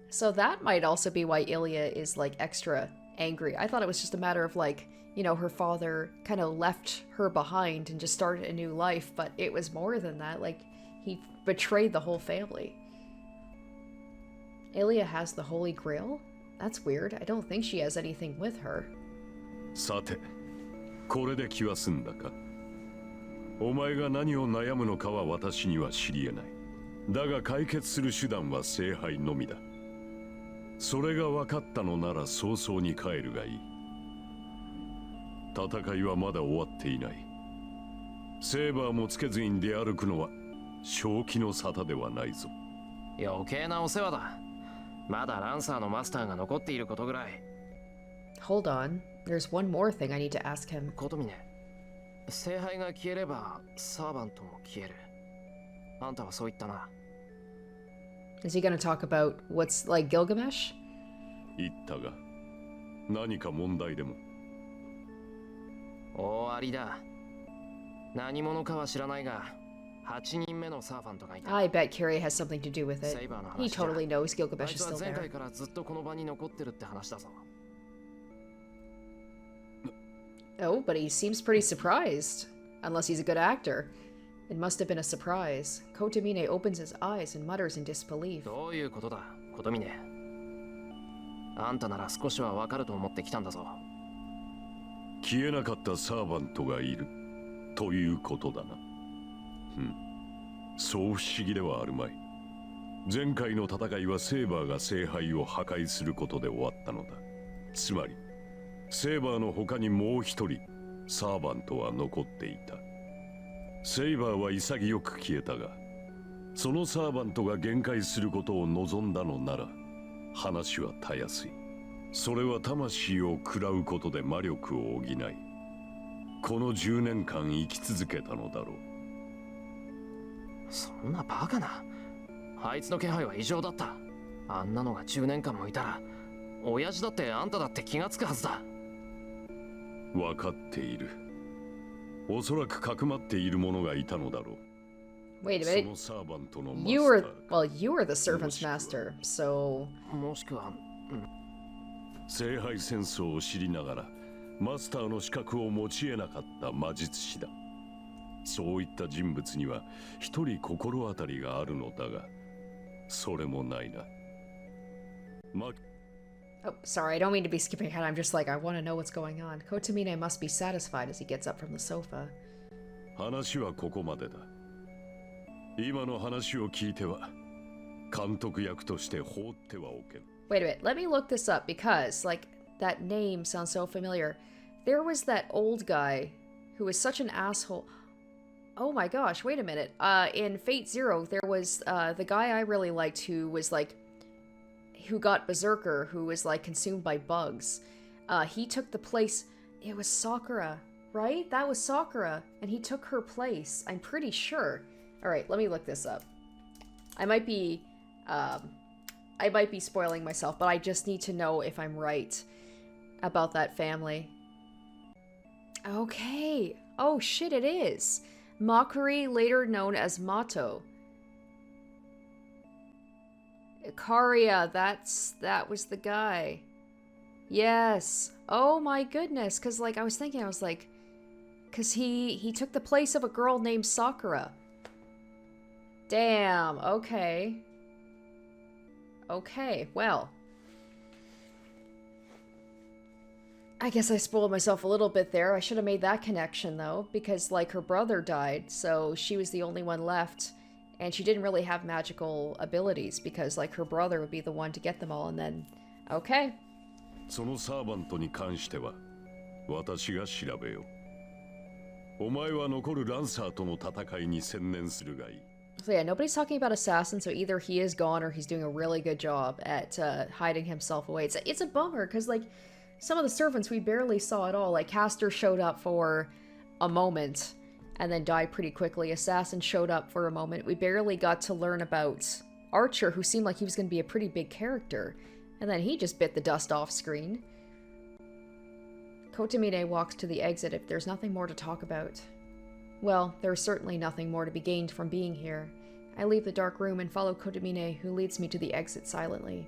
So that might also be why Ilia is like extra angry. I thought it was just a matter of like, you know, her father kind of left her behind and just started a new life, but it was more than that. Like, he betrayed the whole family. Ilia has the Holy Grail? That's weird. I don't think she has anything with her.
さて、これで気は済んだか。お前が何を悩むのかは私には知り得ない。だが解決する手段は聖杯のみだ。それが分かったのなら早々に帰るがいい。戦いはまだ終わっていない。セーバーもつけずに出歩くのは正気の沙汰ではないぞ。
余計なお世話だ。まだランサーのマスターが残っていることぐらい。
Hold on. There's one more thing I need to ask him.
ことみね、聖杯が消えればサーバントも消える。あんたはそう言ったな。
Is he gonna talk about what's like Gilgamesh?
言ったが、何か問題でも。
終わりだ。何者かは知らないが、8人目のサーファントがいた。
I bet Kyrie has something to do with it.
セイバーの
He
話じゃ。
totally knows
あ
Gilgamesh
い
is
つは
still
前
there.
回からずっとこの場に残ってるって話だぞ。
Oh, but he seems pretty surprised. Unless he's a good actor. It must have been a surprise. Kotomine opens his eyes and mutters in disbelief.
どういうことだ、ことみね。あんたなら少しはわかると思ってきたんだぞ。
消えなかったサーバントがいるということだな。そう不思議ではあるまい。前回の戦いはセーバーが聖杯を破壊することで終わったのだ。つまりセーバーの他にもう一人サーバントは残っていた。セイバーは潔く消えたが、そのサーバントが限界することを望んだのなら話はたやすい。それは魂を食らうことで魔力を補い、この10年間生き続けたのだろう。
そんなバカな。あいつの気配は異常だった。あんなのが10年間もいたら、親父だってあんただって気がつくはずだ。
分かっている。おそらくかくまっている者がいたのだろう。
Wait a
そ
minute.
のサーバントのマスタ
You
ー
were,
か。
well, you were the servant's master, so...
もしくは、
聖杯戦争を知りながらマスターの資格を持ち得なかった魔術師だ。そういった人物には一人心当たりがあるのだが、それもないな。
Oh, sorry, I don't mean to be skipping ahead. I'm just like, I want to know what's going on. Kotomine must be satisfied as he gets up from the sofa.
話はここまでだ。今の話を聞いては監督役として放ってはおけん。
Wait a minute, let me look this up because, like, that name sounds so familiar. There was that old guy who was such an asshole. Oh my gosh, wait a minute. In Fate Zero, there was the guy I really liked who was like, who got Berserker, who was like consumed by bugs. He took the place. It was Sakura, right? That was Sakura, and he took her place. I'm pretty sure. All right, let me look this up. I might be spoiling myself, but I just need to know if I'm right about that family. Okay. Oh shit, it is. Makuri, later known as Mato. Ikaria, that was the guy. Yes. Oh my goodness, cuz like I was like cuz he took the place of a girl named Sakura. Damn. Okay. Okay, well. I guess I spoiled myself a little bit there. I should have made that connection, though, because, like, her brother died, so she was the only one left, and she didn't really have magical abilities, because, like, her brother would be the one to get them all, and then... Okay.
そのサーバントに関しては私が調べよう。お前は残るランサーとの戦いに専念するがいい。
So yeah, nobody's talking about Assassin, so either he is gone or he's doing a really good job at hiding himself away. It's a bummer, because, like, some of the servants we barely saw at all. Like, Castor showed up for a moment and then died pretty quickly. Assassin showed up for a moment. We barely got to learn about Archer, who seemed like he was going to be a pretty big character. And then he just bit the dust off screen. Kotomine walks to the exit if there's nothing more to talk about. Well, there's certainly nothing more to be gained from being here. I leave the dark room and follow Kotomine, who leads me to the exit silently.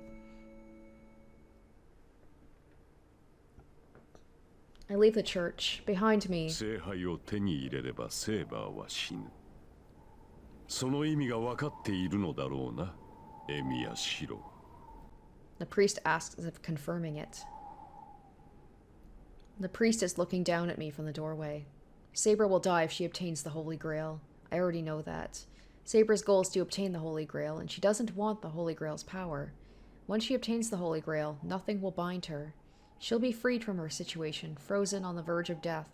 I leave the church. Behind me.
聖杯を手に入れればセーバーは死ぬ。その意味が分かっているのだろうな、エミヤシロ。
The priest asks as if confirming it. The priest is looking down at me from the doorway. Saber will die if she obtains the Holy Grail. I already know that. Saber's goal is to obtain the Holy Grail, and she doesn't want the Holy Grail's power. Once she obtains the Holy Grail, nothing will bind her. She'll be freed from her situation, frozen on the verge of death,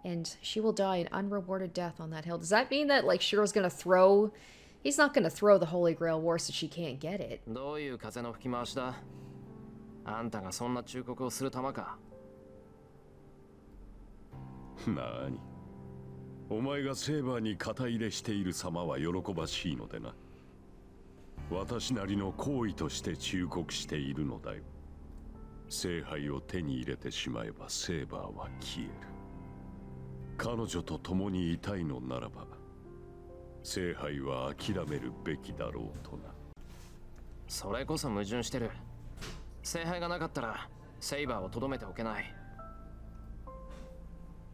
and she will die an unrewarded death on that hill. Does that mean that, like, Shiro's gonna throw... He's not gonna throw the Holy Grail war so she can't get it.
どういう風の吹き回しだ？あんたがそんな忠告をする玉か？
なに？お前がセーバーに肩入れしている様は喜ばしいのでな。私なりの行為として忠告しているのだよ。聖杯を手に入れてしまえばセーバーは消える。彼女と共にいたいのならば、聖杯は諦めるべきだろうとな。
それこそ矛盾してる。聖杯がなかったらセイバーをとどめておけない。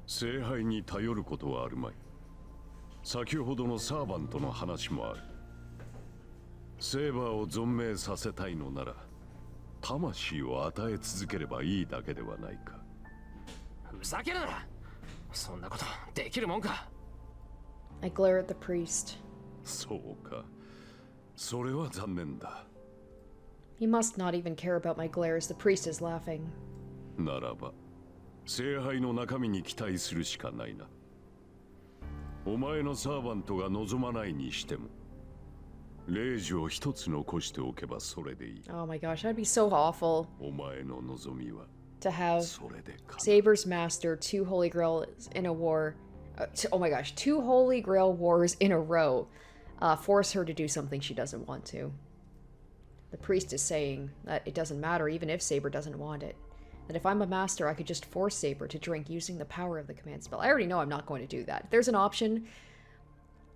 聖杯に頼ることはあるまい。先ほどのサーバントの話もある。セーバーを存命させたいのなら、魂を与え続ければいいだけではないか。
ふざけるな！そんなことできるもんか。
I glare at the priest.
そうか。それは残念だ。
He must not even care about my glares. The priest is laughing.
ならば、聖杯の中身に期待するしかないな。お前のサーバントが望まないにしても、霊樹を一つ残しておけばそれでいい。
Oh my gosh, that'd be so awful
お前の望みは
to have
それでかな。
Saber's master, 2 Holy Grails in a war. Oh my gosh, 2 Holy Grail wars in a row. Force her to do something she doesn't want to. The priest is saying that it doesn't matter even if Saber doesn't want it. That if I'm a master, I could just force Saber to drink using the power of the command spell. I already know I'm not going to do that. If there's an option,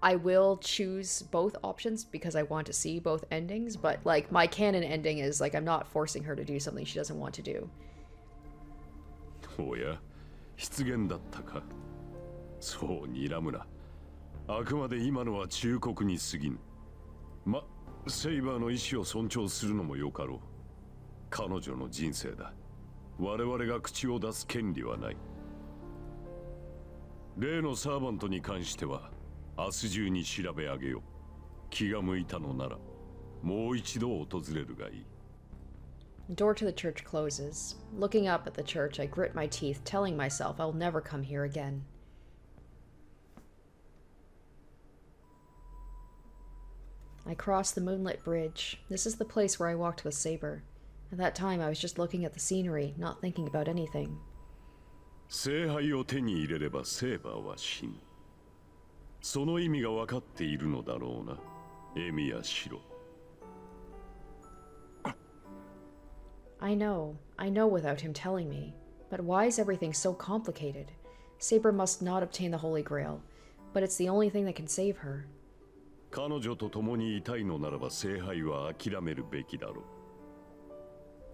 I will choose both options because I want to see both endings, but like my canon ending is like I'm not forcing her to do something she doesn't want to do.
おや、失言だったか。そう睨むな。あくまで今のは忠告に過ぎぬ。ま、セイバーの意志を尊重するのもよかろう。彼女の人生だ。我々が口を出す権利はない。例のサーバントに関しては明日中に調べ上げよう。気が向いたのならもう一度訪れるがいい。
The door to the church closes. Looking up at the church, I grit my teeth, telling myself I'll never come here again. I crossed the moonlit bridge. This is the place where I walked with Saber. At that time, I was just looking at the scenery, not thinking about anything.
聖杯を手に入れればセーバーは死ぬ。その意味が分かっているのだろうな、エミヤシロ。
I know without him telling me. But why is everything so complicated? Saber must not obtain the Holy Grail, but it's the only thing that can save her.
彼女と共にいたいのならば聖杯は諦めるべきだろう。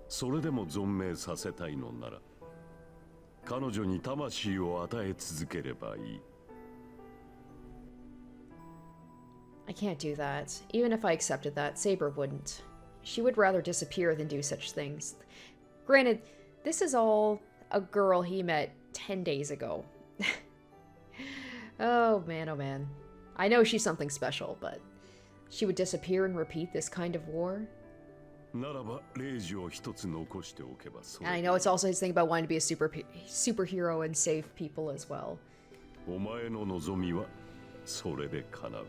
それでも存命させたいのなら、彼女に魂を与え続ければいい。
I can't do that. Even if I accepted that, Saber wouldn't. She would rather disappear than do such things. Granted, this is all a girl he met 10 days ago. Oh man. I know she's something special, but she would disappear and repeat this kind of war?
ならばレイジを一つ残しておけばそう。
And I know it's also his thing about wanting to be a superhero and save people as well.
お前の望みはそれで叶う。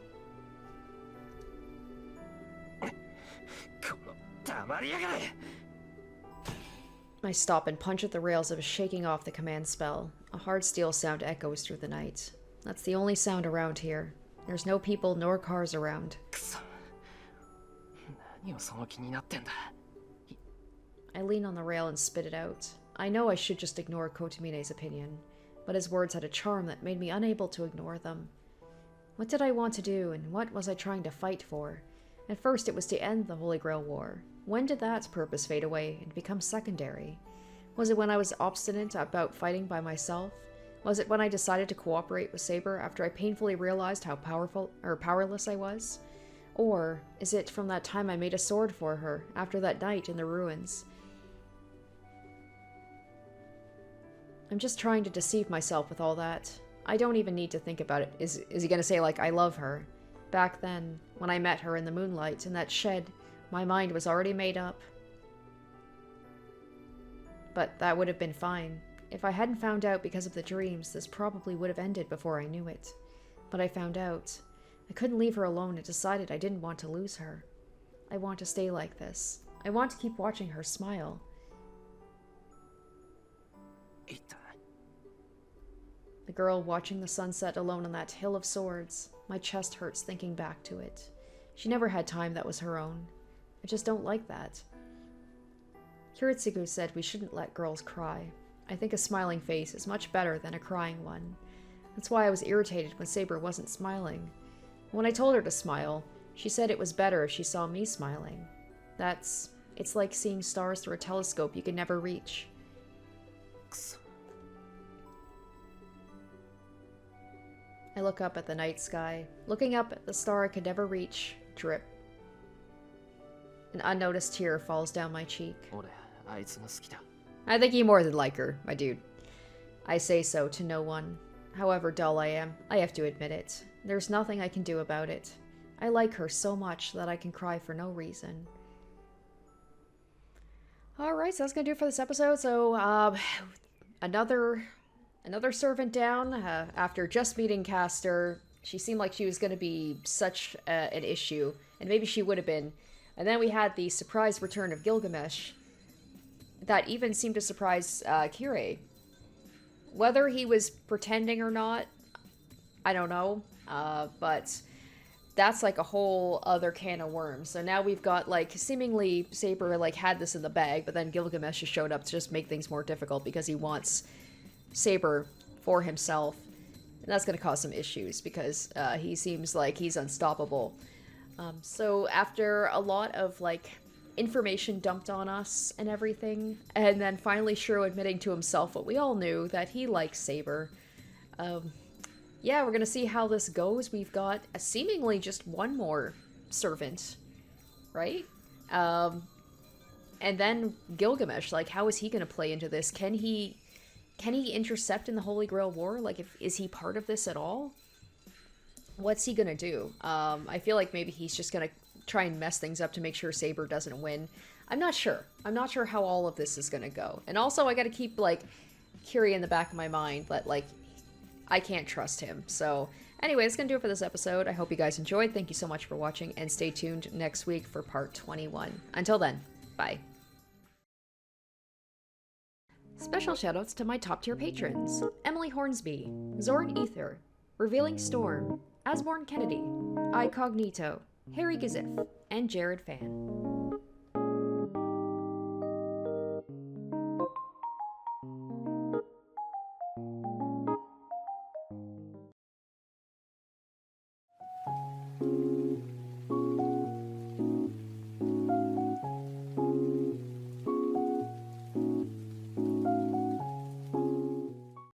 この黙りやがれ。
I stop and punch at the rails of shaking off the command spell. A hard steel sound echoes through the night. That's the only sound around here. There's no people nor cars around.
くそ。何をその気になってんだ。
I lean on the rail and spit it out. I know I should just ignore Kotomine's opinion, but his words had a charm that made me unable to ignore them. What did I want to do, and what was I trying to fight for? At first it was to end the Holy Grail War. When did that purpose fade away and become secondary? Was it when I was obstinate about fighting by myself? Was it when I decided to cooperate with Saber after I painfully realized how powerless I was? Or is it from that time I made a sword for her after that night in the ruins? I'm just trying to deceive myself with all that. I don't even need to think about it. Is he gonna say, like, I love her? Back then, when I met her in the moonlight in that shed, my mind was already made up. But that would have been fine. If I hadn't found out because of the dreams, this probably would have ended before I knew it. But I found out. I couldn't leave her alone and decided I didn't want to lose her. I want to stay like this. I want to keep watching her smile.
いった。
The girl watching the sunset alone on that hill of swords. My chest hurts thinking back to it. She never had time that was her own. I just don't like that. Kiritsugu said we shouldn't let girls cry. I think a smiling face is much better than a crying one. That's why I was irritated when Saber wasn't smiling. When I told her to smile, she said it was better if she saw me smiling. It's like seeing stars through a telescope you can never reach.
くそ。
I look up at the night sky. Looking up at the star I could never reach. Drip. An unnoticed tear falls down my cheek.
俺、あいつが好きだ。
I think you more than like her, my dude. I say so to no one. However dull I am, I have to admit it. There's nothing I can do about it. I like her so much that I can cry for no reason. Alright, so that's gonna do it for this episode. So, another servant down. After just meeting Castor, she seemed like she was gonna be such an issue. And maybe she would have been. And then we had the surprise return of Gilgamesh. That even seemed to surprise Kirei. Whether he was pretending or not, I don't know. But that's like a whole other can of worms. So now we've got, like, seemingly Saber, like, had this in the bag, but then Gilgamesh has showed up to just make things more difficult because he wants Saber for himself. And that's going to cause some issues because he seems like he's unstoppable. So after a lot of, like, information dumped on us and everything, and then finally Shiro admitting to himself what we all knew, that he likes Saber. Yeah, we're gonna see how this goes. We've got seemingly just one more servant, right? And then Gilgamesh, like, how is he gonna play into this? Can he intercept in the Holy Grail War? Like, is he part of this at all? What's he gonna do? I feel like maybe he's just gonna try and mess things up to make sure Saber doesn't win. I'm not sure. I'm not sure how all of this is gonna go. And also, I gotta keep, like, Kirei in the back of my mind that, like, I can't trust him. So, Anyway, that's going to do it for this episode. I hope you guys enjoyed. Thank you so much for watching, and stay tuned next week for part 21. Until then, bye. Special shoutouts to my top tier patrons: Emily Hornsby, Zoran Ether, Revealing Storm, Asborn Kennedy, Icognito, Harry Gazif, and Jared Fan.